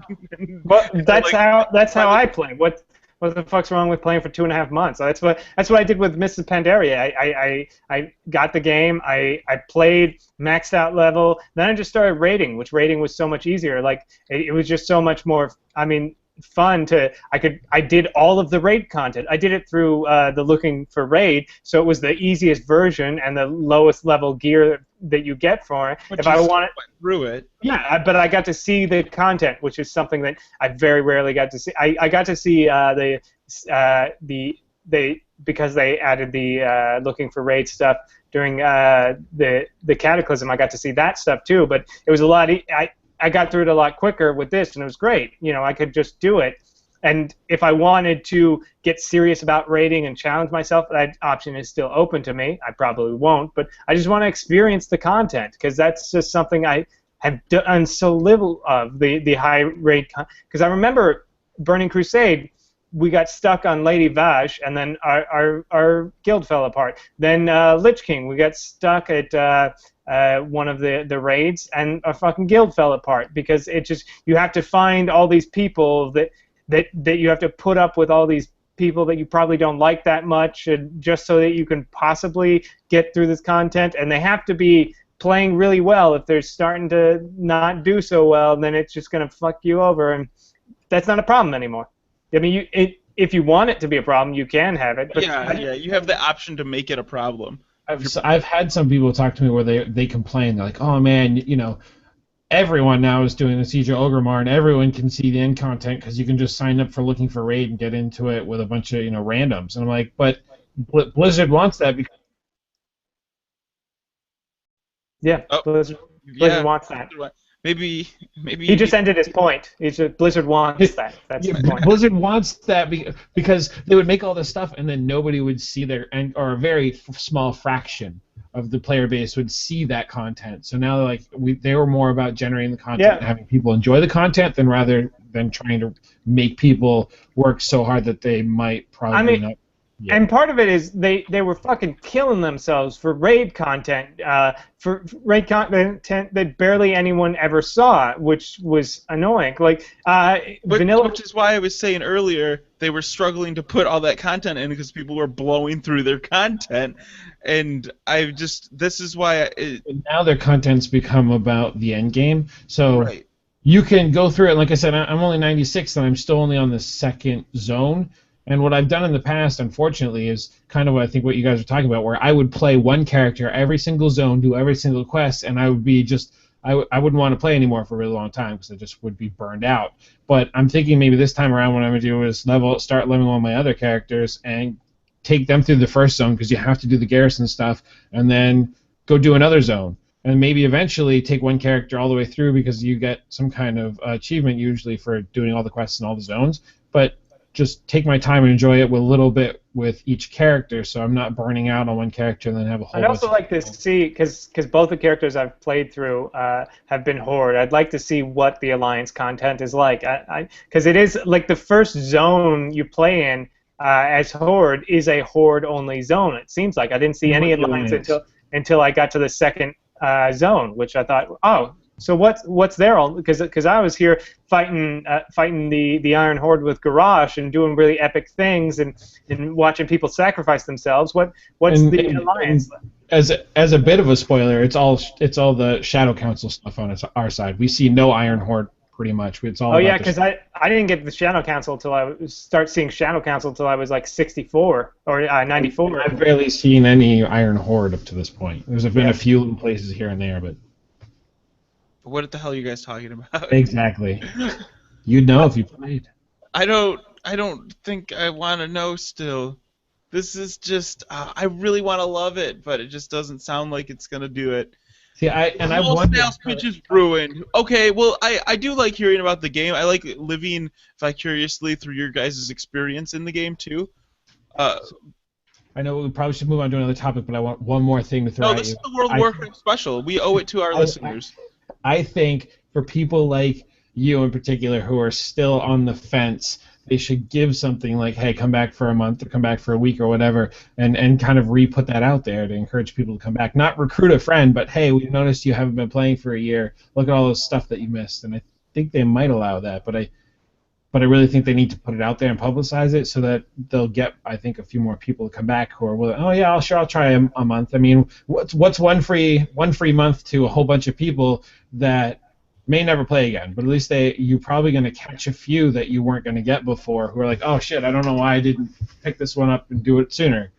Well, that's how I play. What the fuck's wrong with playing for 2.5 months? That's what I did with Mrs. Pandaria. I got the game. I played maxed out level. Then I just started raiding, which raiding was so much easier. Like it was just so much more. I mean, fun to. I did all of the raid content. I did it through the looking for raid, so it was the easiest version and the lowest level gear that you get for it. But if I wanted through it. Yeah, but I got to see the content, which is something that I very rarely got to see. I got to see because they added the looking for raid stuff during the Cataclysm. I got to see that stuff too, but it was a lot. I got through it a lot quicker with this, and it was great. I could just do it. And if I wanted to get serious about raiding and challenge myself, that option is still open to me. I probably won't, but I just want to experience the content because that's just something I have done so little of, the high raid. Because I remember Burning Crusade, we got stuck on Lady Vash, and then our guild fell apart. Then Lich King, we got stuck at one of the raids, and our fucking guild fell apart because you have to find all these people that you have to put up with all these people that you probably don't like that much, and just so that you can possibly get through this content, and they have to be playing really well. If they're starting to not do so well, then it's just going to fuck you over, and that's not a problem anymore. I mean, if you want it to be a problem, you can have it. But yeah, you have the option to make it a problem. I've had some people talk to me where they complain. They're like, oh man, everyone now is doing the Siege of Orgrimmar, and everyone can see the end content because you can just sign up for looking for raid and get into it with a bunch of randoms. And I'm like, but Blizzard wants that because Blizzard wants that. Maybe he just ended his point. Blizzard wants that. That's the point. Blizzard wants that because they would make all this stuff and then nobody would see or a very small fraction of the player base would see that content. So now they were more about generating the content and having people enjoy the content rather than trying to make people work so hard that they might probably not. Yeah. And part of it is they were fucking killing themselves for raid content, that barely anyone ever saw, which was annoying. Vanilla, which is why I was saying earlier they were struggling to put all that content in because people were blowing through their content, and this is why now their content's become about the end game. So right. You can go through it. Like I said, I'm only 96, and I'm still only on the second zone. And what I've done in the past, unfortunately, is kind of what you guys are talking about, where I would play one character every single zone, do every single quest, and I would be just I wouldn't want to play anymore for a really long time because I just would be burned out. But I'm thinking maybe this time around what I'm going to do is start leveling one of my other characters and take them through the first zone because you have to do the garrison stuff, and then go do another zone. And maybe eventually take one character all the way through because you get some kind of achievement usually for doing all the quests in all the zones. But just take my time and enjoy it with a little bit with each character, so I'm not burning out on one character and then have a whole. I'd also like to see, because both the characters I've played through have been Horde. I'd like to see what the Alliance content is like, because it is like the first zone you play in as Horde is a Horde-only zone. It seems like I didn't see any Alliance until I got to the second zone, which I thought, oh. So what's there? Because I was here fighting the Iron Horde with Garrosh and doing really epic things and watching people sacrifice themselves. What's the Alliance? As a bit of a spoiler, it's all the Shadow Council stuff on our side. We see no Iron Horde pretty much. It's all. Oh yeah, because I didn't get the Shadow Council till I start seeing Shadow Council till I was like 64 or 94. I've barely seen any Iron Horde up to this point. There's been a few places here and there, but. What the hell are you guys talking about? Exactly. You'd know if you played. I don't think I want to know still. This is just I really want to love it, but it just doesn't sound like it's gonna do it. See, I wonder. Sales pitch is ruined. Okay, well I do like hearing about the game. I like living vicariously through your guys' experience in the game too. I know we probably should move on to another topic, but I want one more thing to throw at you. No, this is the World of Warcraft special. We owe it to our listeners. I think for people like you in particular who are still on the fence, they should give something like, hey, come back for a month or come back for a week or whatever, and kind of re-put that out there to encourage people to come back. Not recruit a friend, but hey, we've noticed you haven't been playing for a year. Look at all this stuff that you missed. And I think they might allow that, but I really think they need to put it out there and publicize it so that they'll get, I think, a few more people to come back who are willing. Oh yeah, I'll try a month. I mean, what's one free month to a whole bunch of people that may never play again? But at least you're probably going to catch a few that you weren't going to get before who are like, oh shit, I don't know why I didn't pick this one up and do it sooner.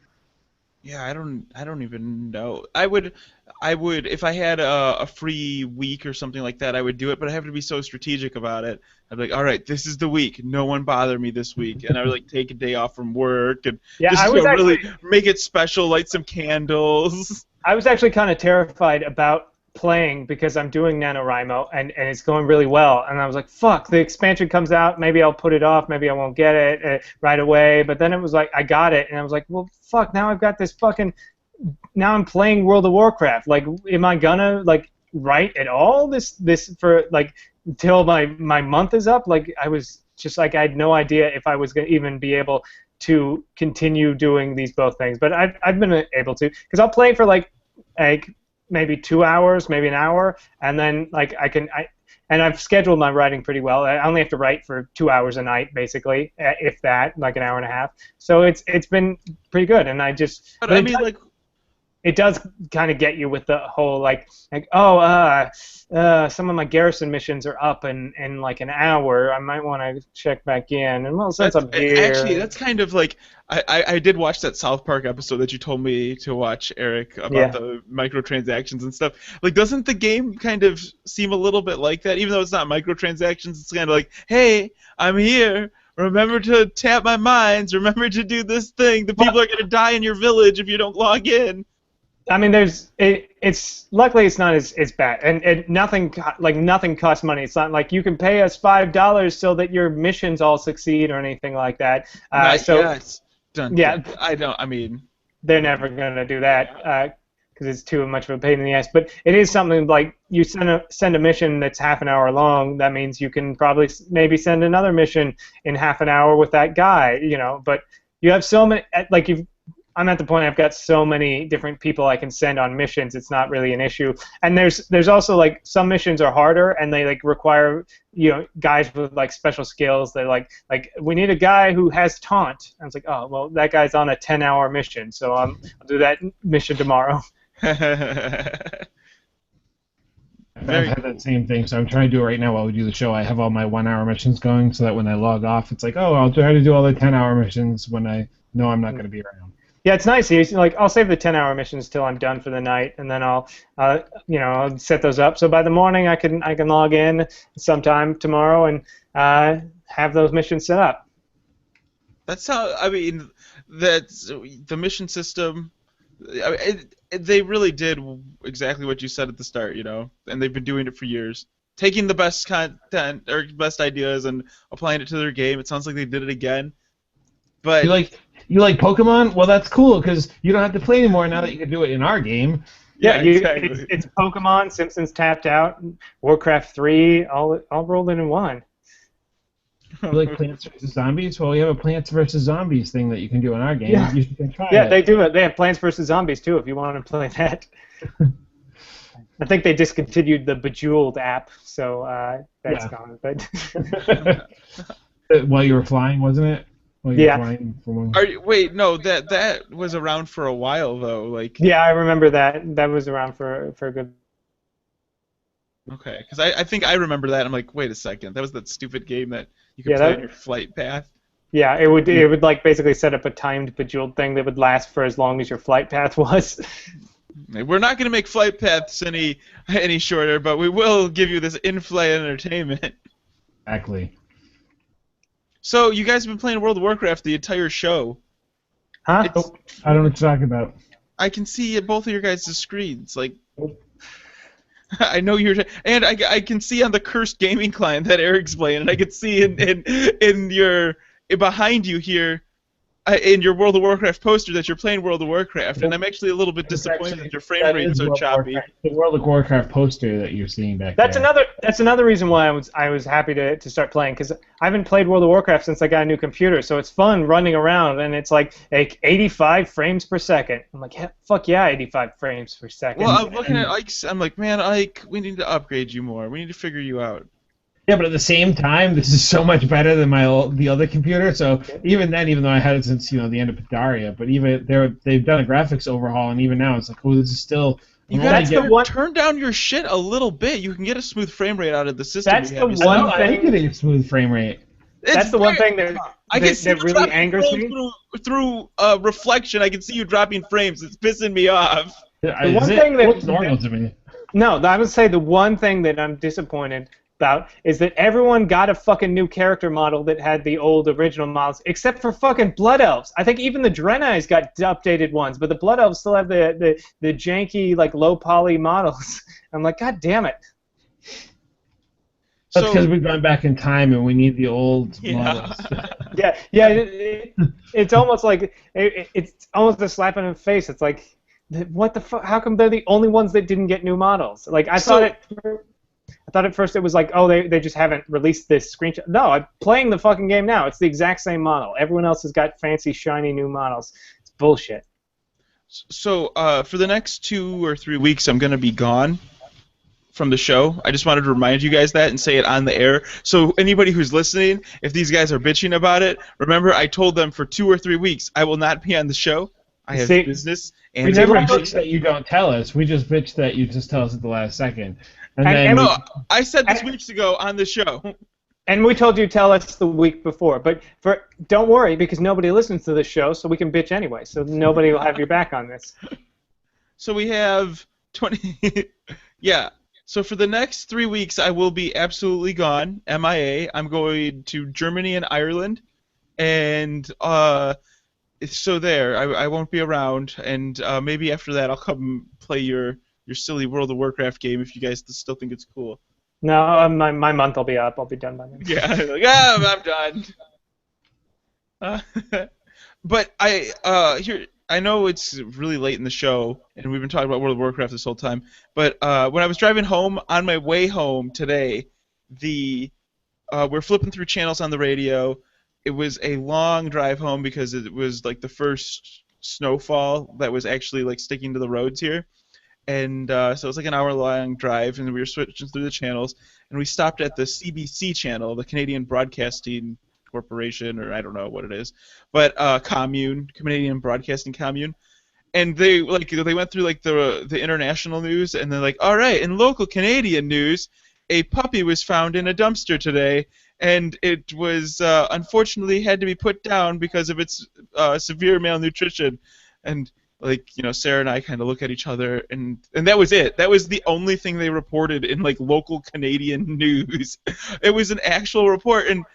Yeah, I don't even know. I would if I had a free week or something like that, I would do it, but I have to be so strategic about it. I'd be like, all right, this is the week. No one bother me this week, and I would like take a day off from work and really make it special, light some candles. I was actually kind of terrified about playing because I'm doing NaNoWriMo and it's going really well, and I was like, fuck, the expansion comes out, maybe I'll put it off, maybe I won't get it right away, but then it was like I got it and I was like, well fuck, now I've got this fucking, now I'm playing World of Warcraft, like am I gonna like write at all this for like until my month is up? Like I was just like, I had no idea if I was gonna even be able to continue doing these both things, but I've been able to, because I'll play for like maybe 2 hours, maybe an hour, and then like and I've scheduled my writing pretty well. I only have to write for 2 hours a night, basically, if that, like an hour and a half. So it's been pretty good, and I just. But I mean, like. It does kind of get you with the whole like some of my garrison missions are up in like an hour. I might want to check back in. And well, since I'm here, actually, that's kind of like I did watch that South Park episode that you told me to watch, Eric, about the microtransactions and stuff. Like, doesn't the game kind of seem a little bit like that? Even though it's not microtransactions, it's kind of like, hey, I'm here. Remember to tap my mines. Remember to do this thing. The people are gonna die in your village if you don't log in. I mean, it's luckily it's not as bad, and nothing costs money. It's not like you can pay us $5 so that your missions all succeed or anything like that. I mean, they're never gonna do that because it's too much of a pain in the ass. But it is something like you send a mission that's half an hour long. That means you can probably maybe send another mission in half an hour with that guy, you know. But you have so many I'm at the point I've got so many different people I can send on missions. It's not really an issue. And there's also like some missions are harder and they like require guys with like special skills. They're like we need a guy who has taunt. I was like, oh well, that guy's on a 10-hour mission, so I'll do that mission tomorrow. I've had that same thing, so I'm trying to do it right now while we do the show. I have all my 1-hour missions going so that when I log off, it's like, oh, I'll try to do all the 10-hour missions when I know I'm not going to be around. Yeah, it's nice. Like, I'll save the 10-hour missions till I'm done for the night, and then I'll set those up. So by the morning, I can log in sometime tomorrow and have those missions set up. That's how. I mean, that's the mission system. They really did exactly what you said at the start, and they've been doing it for years. Taking the best content or best ideas and applying it to their game. It sounds like they did it again. But you like Pokemon? Well, that's cool because you don't have to play anymore now that you can do it in our game. Yeah, exactly. It's Pokemon, Simpsons Tapped Out, Warcraft 3, all rolled in one. You like Plants vs. Zombies? Well, we have a Plants vs. Zombies thing that you can do in our game. Yeah, you should try yeah, it. they do it. They have Plants vs. Zombies too. If you want to play that. I think they discontinued the Bejeweled app, so that's gone. But while you were flying, wasn't it? Wait, no, that was around for a while though. Like. Yeah, I remember that. That was around for a good. Okay, because I think I remember that. I'm like, wait a second, that was that stupid game that you could play on your flight path. Yeah, it would like basically set up a timed Bejeweled thing that would last for as long as your flight path was. We're not going to make flight paths any shorter, but we will give you this in-flight entertainment. Exactly. So you guys have been playing World of Warcraft the entire show. Huh? I don't know what you're talking about. I can see at both of your guys' screens. Like, I know and I can see on the cursed gaming client that Eric's playing, and I can see in your behind you here. In your World of Warcraft poster that you're playing World of Warcraft, and I'm actually a little bit disappointed that your frame rate is so choppy. The World of Warcraft poster that you're seeing back there. That's another reason why I was happy to start playing, because I haven't played World of Warcraft since I got a new computer, so it's fun running around, and it's like 85 frames per second. I'm like, fuck yeah, 85 frames per second. Well, I'm looking at Ike's, I'm like, man, Ike, we need to upgrade you more. We need to figure you out. Yeah, but at the same time, this is so much better than the other computer. So even then, even though I had it since the end of Pandaria, but even they've done a graphics overhaul, and even now it's like, oh, this is still. You gotta turn down your shit a little bit. You can get a smooth frame rate out of the system. That's the one thing. I'm getting a smooth frame rate. That's the one thing that really angers me. Through reflection, I can see you dropping frames. It's pissing me off. The one thing that looks normal to me. No, I would say the one thing that I'm disappointed about is that everyone got a fucking new character model that had the old original models, except for fucking Blood Elves. I think even the Draenei's got updated ones, but the Blood Elves still have the janky, like, low poly models. I'm like, god damn it. That's because we've gone back in time and we need the old models. It's almost like it's almost a slap in the face. It's like, what the fuck? How come they're the only ones that didn't get new models? Like, I thought at first it was like, oh, they just haven't released this screenshot. No, I'm playing the fucking game now. It's the exact same model. Everyone else has got fancy, shiny new models. It's bullshit. So for the next 2 or 3 weeks, I'm going to be gone from the show. I just wanted to remind you guys that and say it on the air. So anybody who's listening, if these guys are bitching about it, remember I told them for 2 or 3 weeks I will not be on the show. I have business. And we never bitch that you don't tell us. We just bitch that you just tell us at the last second. No, I said this weeks ago on the show. And we told you tell us the week before. But don't worry, because nobody listens to this show, so we can bitch anyway. So nobody will have your back on this. So we have 20... Yeah. So for the next 3 weeks, I will be absolutely gone, MIA. I'm going to Germany and Ireland. And so there, I won't be around. And maybe after that, I'll come play your silly World of Warcraft game if you guys still think it's cool. No, my month will be up. I'll be done by then. Yeah, like, I'm done. But I know it's really late in the show, and we've been talking about World of Warcraft this whole time. But when I was driving home, on my way home today, we're flipping through channels on the radio. It was a long drive home because it was like the first snowfall that was actually like sticking to the roads here. And so it was like an hour-long drive, and we were switching through the channels, and we stopped at the CBC channel, the Canadian Broadcasting Corporation, or I don't know what it is, but Canadian Broadcasting Commune, and they went through like the international news, and they're like, all right, in local Canadian news, a puppy was found in a dumpster today, and it was unfortunately had to be put down because of its severe malnutrition. and like Sarah and I kind of look at each other, and that was it. That was the only thing they reported in like local Canadian news. It was an actual report, and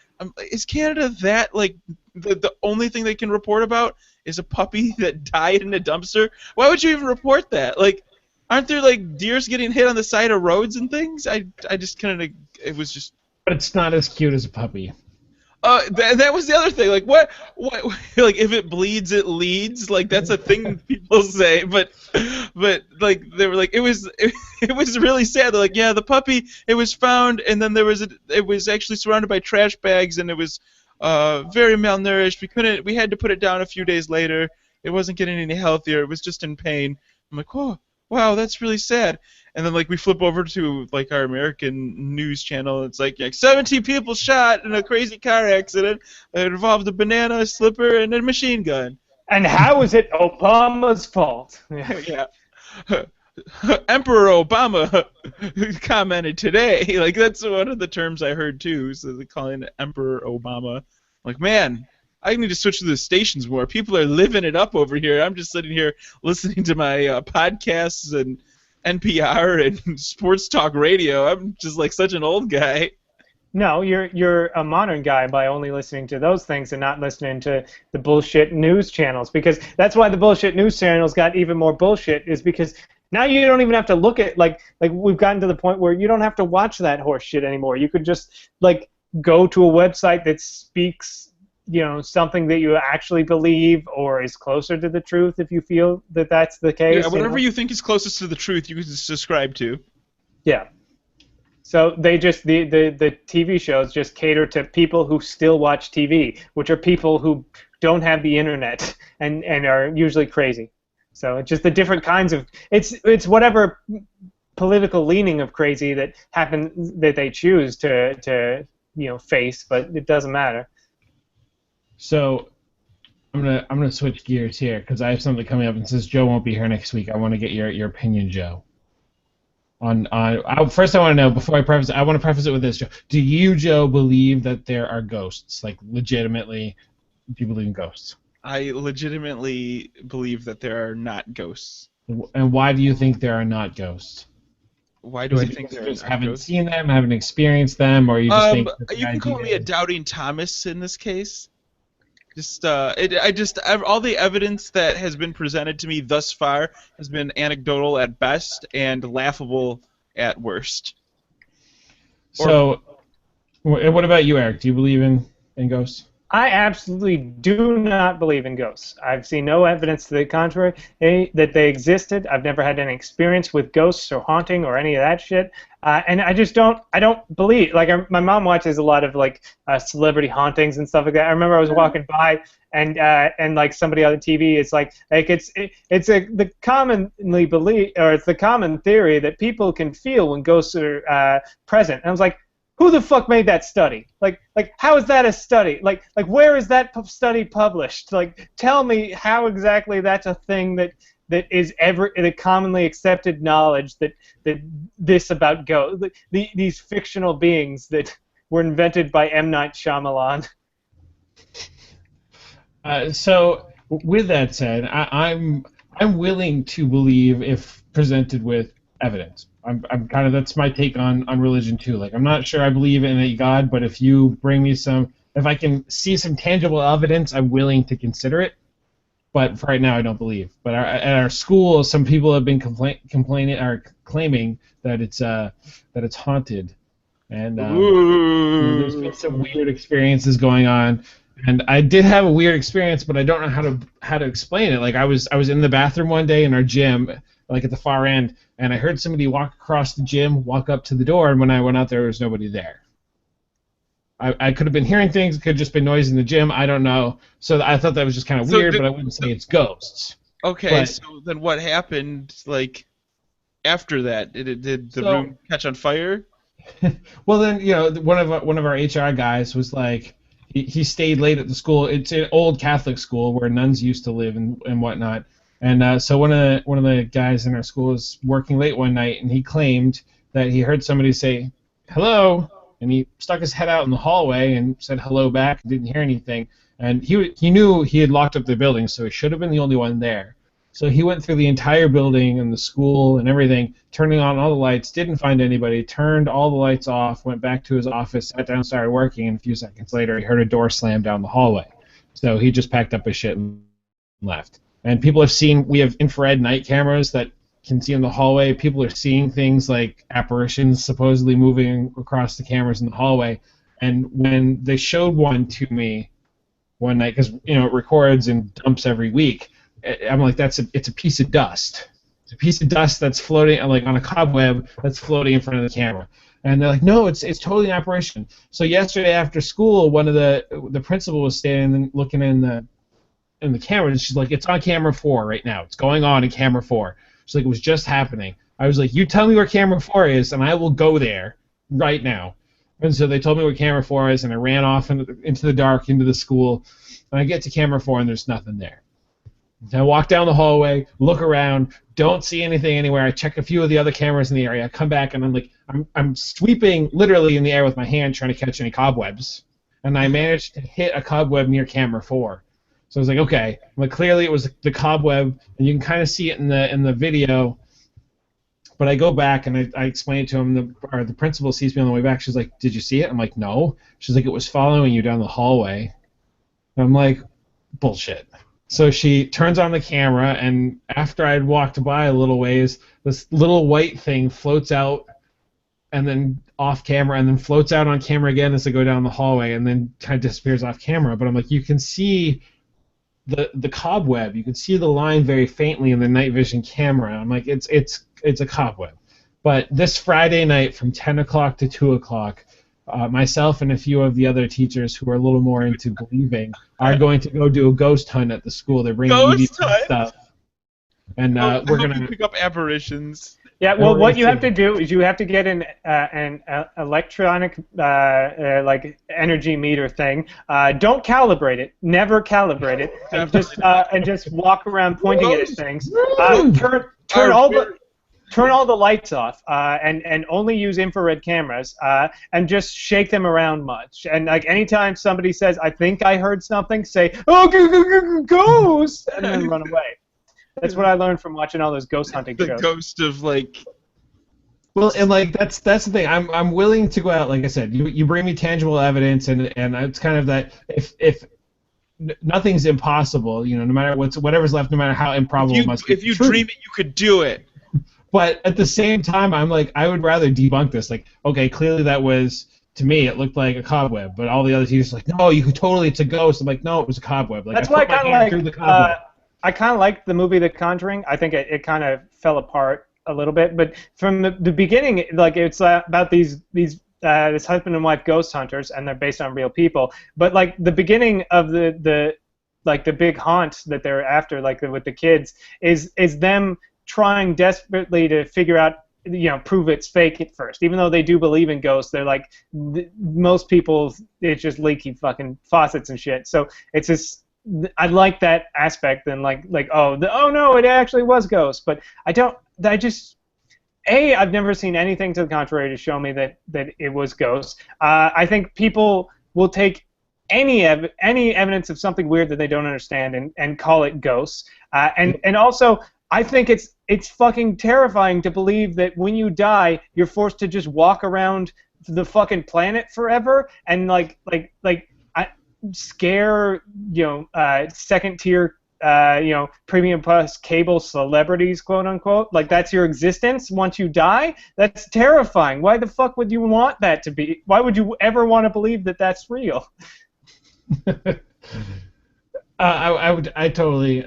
is Canada that like the only thing they can report about is a puppy that died in a dumpster? Why would you even report that? Like, aren't there like deers getting hit on the side of roads and things? I just kind of, it was just. But it's not as cute as a puppy. That was the other thing. Like, what? Like, if it bleeds, it leads. Like, that's a thing people say. But like, they were like, it was really sad. They're like, yeah, the puppy, it was found, and then it was actually surrounded by trash bags, and it was very malnourished. We had to put it down a few days later. It wasn't getting any healthier. It was just in pain. I'm like, oh, wow, that's really sad. And then like we flip over to like our American news channel. It's like 17 people shot in a crazy car accident. It involved a banana, a slipper, and a machine gun. And how is it Obama's fault? Yeah. Emperor Obama commented today. Like, that's one of the terms I heard too. So they're calling it Emperor Obama. Like, man, I need to switch to the stations more. People are living it up over here. I'm just sitting here listening to my podcasts and NPR and sports talk radio. I'm just like such an old guy. No, you're a modern guy by only listening to those things and not listening to the bullshit news channels, because that's why the bullshit news channels got even more bullshit, is because now you don't even have to look at like we've gotten to the point where you don't have to watch that horse shit anymore. You could just like go to a website that speaks something that you actually believe or is closer to the truth if you feel that that's the case. Yeah, whatever you think is closest to the truth, you can subscribe to. Yeah. So they just the TV shows just cater to people who still watch TV, which are people who don't have the internet and are usually crazy. So it's just the different kinds of it's whatever political leaning of crazy that they choose to face, but it doesn't matter. So I'm gonna switch gears here because I have something coming up, and since Joe won't be here next week, I want to get your opinion, Joe. First, I want to know before I preface it. I want to preface it with this, Joe. Do you, Joe, believe that there are ghosts? Like, legitimately, do you believe in ghosts? I legitimately believe that there are not ghosts. And why do you think there are not ghosts? Why do I think there are not ghosts? Haven't seen them, haven't experienced them, or you just think you can call me a doubting Thomas in this case. All the evidence that has been presented to me thus far has been anecdotal at best and laughable at worst. So, what about you, Eric? Do you believe in ghosts? I absolutely do not believe in ghosts. I've seen no evidence to the contrary that they existed. I've never had any experience with ghosts or haunting or any of that shit. And I just don't believe. Like, my mom watches a lot of like celebrity hauntings and stuff like that. I remember I was walking by and like somebody on the TV is like it's the commonly believed, or it's the common theory that people can feel when ghosts are present. And I was like, who the fuck made that study? Like how is that a study? Like where is that study published? Like, tell me how exactly that's a thing that is the commonly accepted knowledge that this about ghosts, these fictional beings that were invented by M. Night Shyamalan. So with that said, I'm willing to believe if presented with evidence. I'm kind of, that's my take on religion too. Like, I'm not sure I believe in a God, but if you bring me if I can see some tangible evidence, I'm willing to consider it. But for right now, I don't believe. But at our school, some people have been complaining or claiming that it's haunted, and there's been some weird experiences going on. And I did have a weird experience, but I don't know how to explain it. Like, I was in the bathroom one day in our gym, like at the far end, and I heard somebody walk across the gym, walk up to the door, and when I went out there was nobody there. I could have been hearing things, it could have just been noise in the gym, I don't know. So I thought that was just kind of weird, but I wouldn't say it's ghosts. Okay, so then what happened, like, after that? Did the room catch on fire? Well, then, one of our HR guys was like, he stayed late at the school. It's an old Catholic school where nuns used to live and whatnot. And so one of the guys in our school was working late one night, and he claimed that he heard somebody say, "Hello," and he stuck his head out in the hallway and said hello back and didn't hear anything. And he knew he had locked up the building, so he should have been the only one there. So he went through the entire building and the school and everything, turning on all the lights, didn't find anybody, turned all the lights off, went back to his office, sat down, started working, and a few seconds later he heard a door slam down the hallway. So he just packed up his shit and left. And people have seen, we have infrared night cameras that can see in the hallway. People are seeing things like apparitions supposedly moving across the cameras in the hallway. And when they showed one to me one night, because it records and dumps every week, I'm like, it's a piece of dust. It's a piece of dust that's floating like on a cobweb that's floating in front of the camera. And they're like, no, it's totally an apparition. So yesterday after school, one of the principal was standing and looking in the camera, and she's like, it's on camera 4 right now. It's going on in camera 4. She's like, it was just happening. I was like, you tell me where camera 4 is, and I will go there right now. And so they told me where camera 4 is, and I ran off into the dark, into the school. And I get to camera 4, and there's nothing there. I walk down the hallway, look around, don't see anything anywhere. I check a few of the other cameras in the area. I come back, and I'm like, I'm sweeping literally in the air with my hand trying to catch any cobwebs. And I managed to hit a cobweb near camera 4. So I was like, okay. But clearly it was the cobweb, and you can kind of see it in the video. But I go back, and I explain it to him. The principal sees me on the way back. She's like, did you see it? I'm like, no. She's like, it was following you down the hallway. And I'm like, bullshit. So she turns on the camera, and after I'd walked by a little ways, this little white thing floats out and then off camera, and then floats out on camera again as I go down the hallway, and then kind of disappears off camera. But I'm like, you can see the cobweb. You can see the line very faintly in the night vision camera. I'm like, it's a cobweb. But this Friday night from 10 o'clock to 2 o'clock, myself and a few of the other teachers who are a little more into believing are going to go do a ghost hunt at the school. They're bringing Ghost EVP hunt? stuff. And we're going to pick up apparitions. Yeah, well, what you have to do is you have to get an electronic like energy meter thing. Don't calibrate it. Never calibrate it. And just walk around pointing it at things. Turn all the lights off and only use infrared cameras and just shake them around much. And like anytime somebody says, "I think I heard something," say, "Oh, ghost!" and then run away. That's what I learned from watching all those ghost hunting shows. The ghost of like. Well, and like that's the thing. I'm willing to go out. Like I said, you bring me tangible evidence, and it's kind of that if nothing's impossible, no matter whatever's left, no matter how improbable it must be. If you dream it, you could do it. But at the same time, I'm like, I would rather debunk this. Like, okay, clearly that was, to me, it looked like a cobweb. But all the other teachers are like, no, you could totally, it's a ghost. I'm like, no, it was a cobweb. Like, that's why I kind of liked the movie The Conjuring. I think it kind of fell apart a little bit. But from the beginning, like, it's about this husband and wife ghost hunters, and they're based on real people. But like the beginning of the big haunt that they're after, like with the kids, is them trying desperately to figure out, prove it's fake at first. Even though they do believe in ghosts, they're like, most people, it's just leaky fucking faucets and shit. So it's just, I like that aspect than like oh no, it actually was ghosts. But I've never seen anything to the contrary to show me that it was ghosts. I think people will take any evidence of something weird that they don't understand and call it ghosts. And also, I think it's fucking terrifying to believe that when you die, you're forced to just walk around the fucking planet forever and scare second tier premium plus cable celebrities, quote unquote. Like that's your existence once you die. That's terrifying. Why the fuck would you want that to be? Why would you ever want to believe that that's real? I totally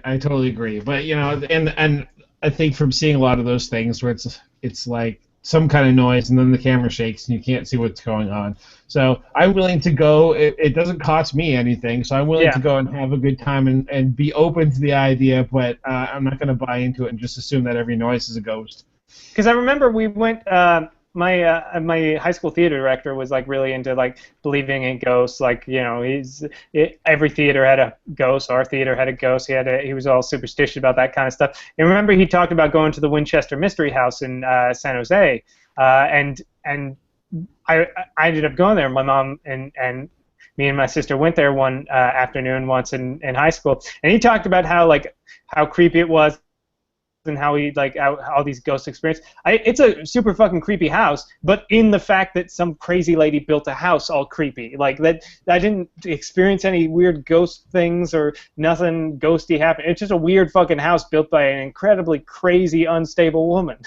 agree, but and I think from seeing a lot of those things where it's like some kind of noise and then the camera shakes and you can't see what's going on. So I'm willing to go. It doesn't cost me anything, so I'm willing to go and have a good time and be open to the idea, but I'm not going to buy into it and just assume that every noise is a ghost. Because I remember we went. My high school theater director was like really into like believing in ghosts. Like every theater had a ghost. Our theater had a ghost. He was all superstitious about that kind of stuff. And remember he talked about going to the Winchester Mystery House in San Jose, and I ended up going there. My mom and me and my sister went there one afternoon once in high school, and he talked about how creepy it was. and how he like how these ghosts experience. It's a super fucking creepy house, but in the fact that some crazy lady built a house all creepy, like that, I didn't experience any weird ghost things or nothing ghosty happen. It's just a weird fucking house built by an incredibly crazy, unstable woman.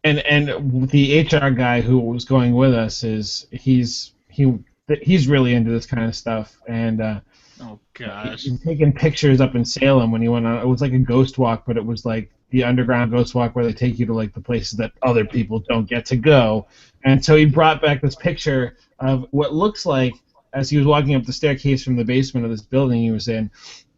And the HR guy who was going with us he's really into this kind of stuff, and Oh gosh. he's taking pictures up in Salem when he went on. It was like a ghost walk, but it was like the underground ghost walk where they take you to like the places that other people don't get to go. And so he brought back this picture of what looks like, as he was walking up the staircase from the basement of this building he was in,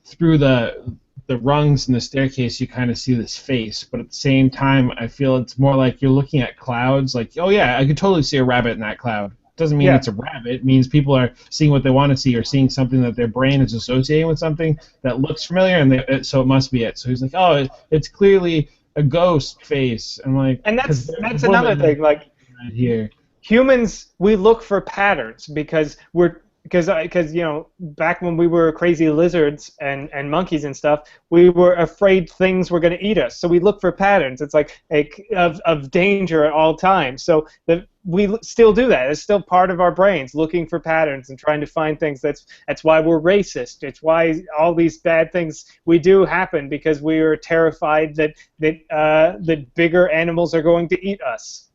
through the rungs in the staircase, you kind of see this face, but at the same time, I feel it's more like you're looking at clouds. Like, oh yeah, I could totally see a rabbit in that cloud. Doesn't mean it's a rabbit. It means people are seeing what they want to see, or seeing something that their brain is associating with something that looks familiar, and so it must be it. So he's like, oh, it's clearly a ghost face. I'm like, and that's another thing. Like right here, humans, we look for patterns because you know, back when we were crazy lizards and monkeys and stuff, we were afraid things were going to eat us. So we look for patterns. It's like of danger at all times. So we still do that. It's still part of our brains, looking for patterns and trying to find things. That's why we're racist. It's why all these bad things we do happen, because we are terrified that bigger animals are going to eat us.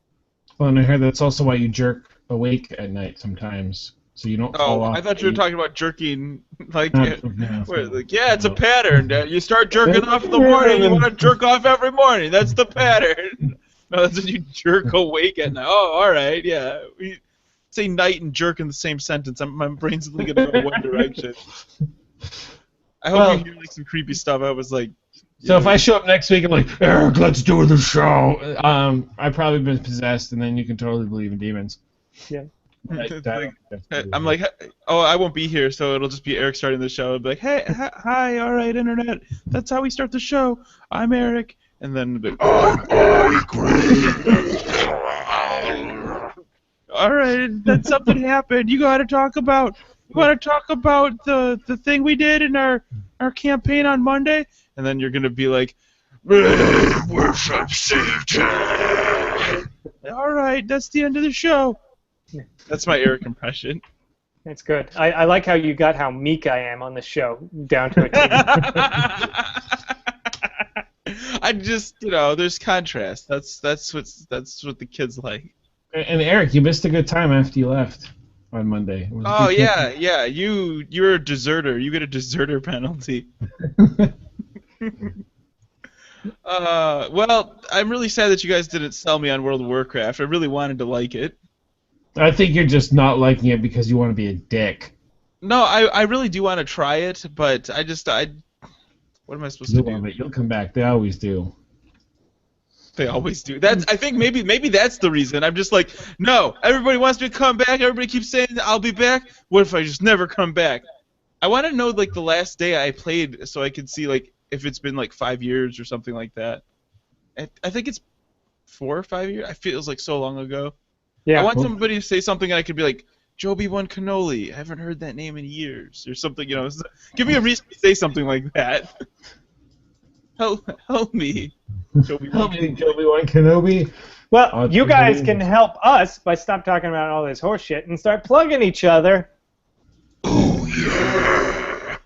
Well, and I heard that's also why you jerk awake at night sometimes. So you don't fall off. I thought you were talking about jerking, like, No, yeah, it's a pattern. You start jerking off in the morning, you want to jerk off every morning. That's the pattern. No, that's when you jerk awake at night. Oh, all right, yeah. We say night and jerk in the same sentence. My brain's looking in one direction. I hope you hear like some creepy stuff. I was like. So if I show up next week, I'm like, Eric, let's do the show. I've probably been possessed, and then you can totally believe in demons. Yeah. I'm like, oh, I won't be here, so it'll just be Eric starting the show. It'll be like, hey, hi, all right, internet. That's how we start the show. I'm Eric, and then like, all right, then something happened. You gotta talk about. You want to talk about the thing we did in our campaign on Monday, and then you're gonna be like, worship Satan. All right, that's the end of the show. That's my Eric impression. That's good. I like how you got how meek I am on the show down to a T. I just, there's contrast. That's what the kids like. And Eric, you missed a good time after you left on Monday. Oh yeah. You're a deserter. You get a deserter penalty. Well, I'm really sad that you guys didn't sell me on World of Warcraft. I really wanted to like it. I think you're just not liking it because you want to be a dick. No, I really do want to try it, but what am I supposed to do? You'll come back. They always do. They always do. I think maybe that's the reason. I'm just like, no, everybody wants me to come back. Everybody keeps saying I'll be back. What if I just never come back? I want to know like the last day I played so I can see like if it's been like 5 years or something like that. I think it's 4 or 5 years. I feel it was like so long ago. Yeah. I want somebody to say something and I could be like, Joby One Cannoli. I haven't heard that name in years, or something. Give me a reason to say something like that. Help me, Joby One Kenobi. Well, you guys can help us by stop talking about all this horse shit and start plugging each other. Oh yeah.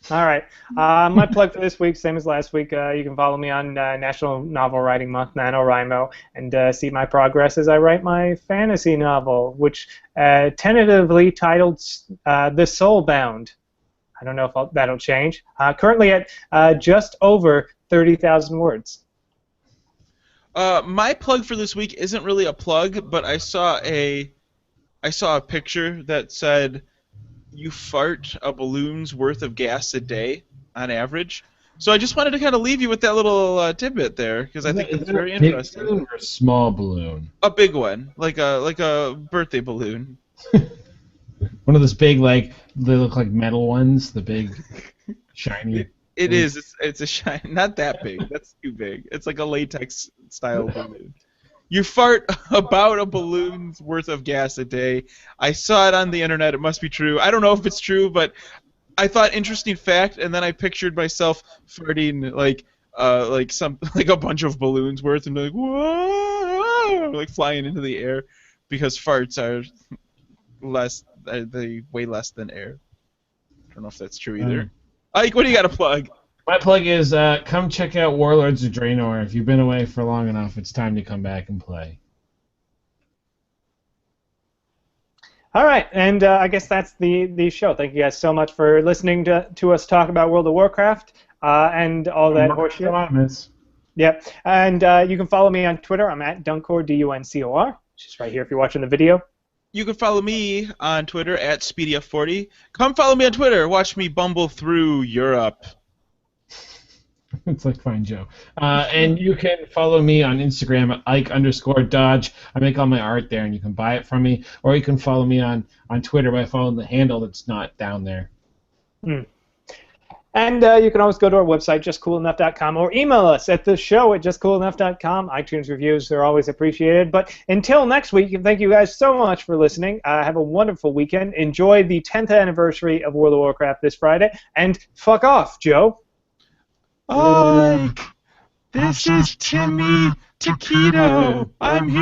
All right. My plug for this week, same as last week. You can follow me on National Novel Writing Month, NaNoWriMo, and see my progress as I write my fantasy novel, which tentatively titled The Soulbound. I don't know if that'll change. Currently at just over 30,000 words. My plug for this week isn't really a plug, but I saw a picture that said, you fart a balloon's worth of gas a day on average. So I just wanted to kind of leave you with that little tidbit there because I think it's very interesting. Big balloon or a small balloon? A big one, like a birthday balloon. One of those big, like they look like metal ones, the big, shiny. It is. It's a shiny. Not that big. That's too big. It's like a latex style balloon. You fart about a balloon's worth of gas a day. I saw it on the internet. It must be true. I don't know if it's true, but I thought interesting fact, and then I pictured myself farting like a bunch of balloons worth, and be like whoa, like flying into the air, because farts are they weigh less than air. I don't know if that's true either. Ike, what do you got to plug? My plug is come check out Warlords of Draenor. If you've been away for long enough, it's time to come back and play. All right, and I guess that's the show. Thank you guys so much for listening to us talk about World of Warcraft and all that horseshit. Yep, and you can follow me on Twitter. I'm at Duncor, D-U-N-C-O-R. It's just right here if you're watching the video. You can follow me on Twitter at SpeedyF40. Come follow me on Twitter. Watch me bumble through Europe. It's like Fine Joe. And you can follow me on Instagram at Ike_Dodge. I make all my art there, and you can buy it from me. Or you can follow me on Twitter by following the handle that's not down there. And you can always go to our website, justcoolenough.com, or email us at the show at justcoolenough.com. iTunes reviews are always appreciated. But until next week, thank you guys so much for listening. Have a wonderful weekend. Enjoy the 10th anniversary of World of Warcraft this Friday. And fuck off, Joe. Ike, this is Timmy Taquito. I'm here.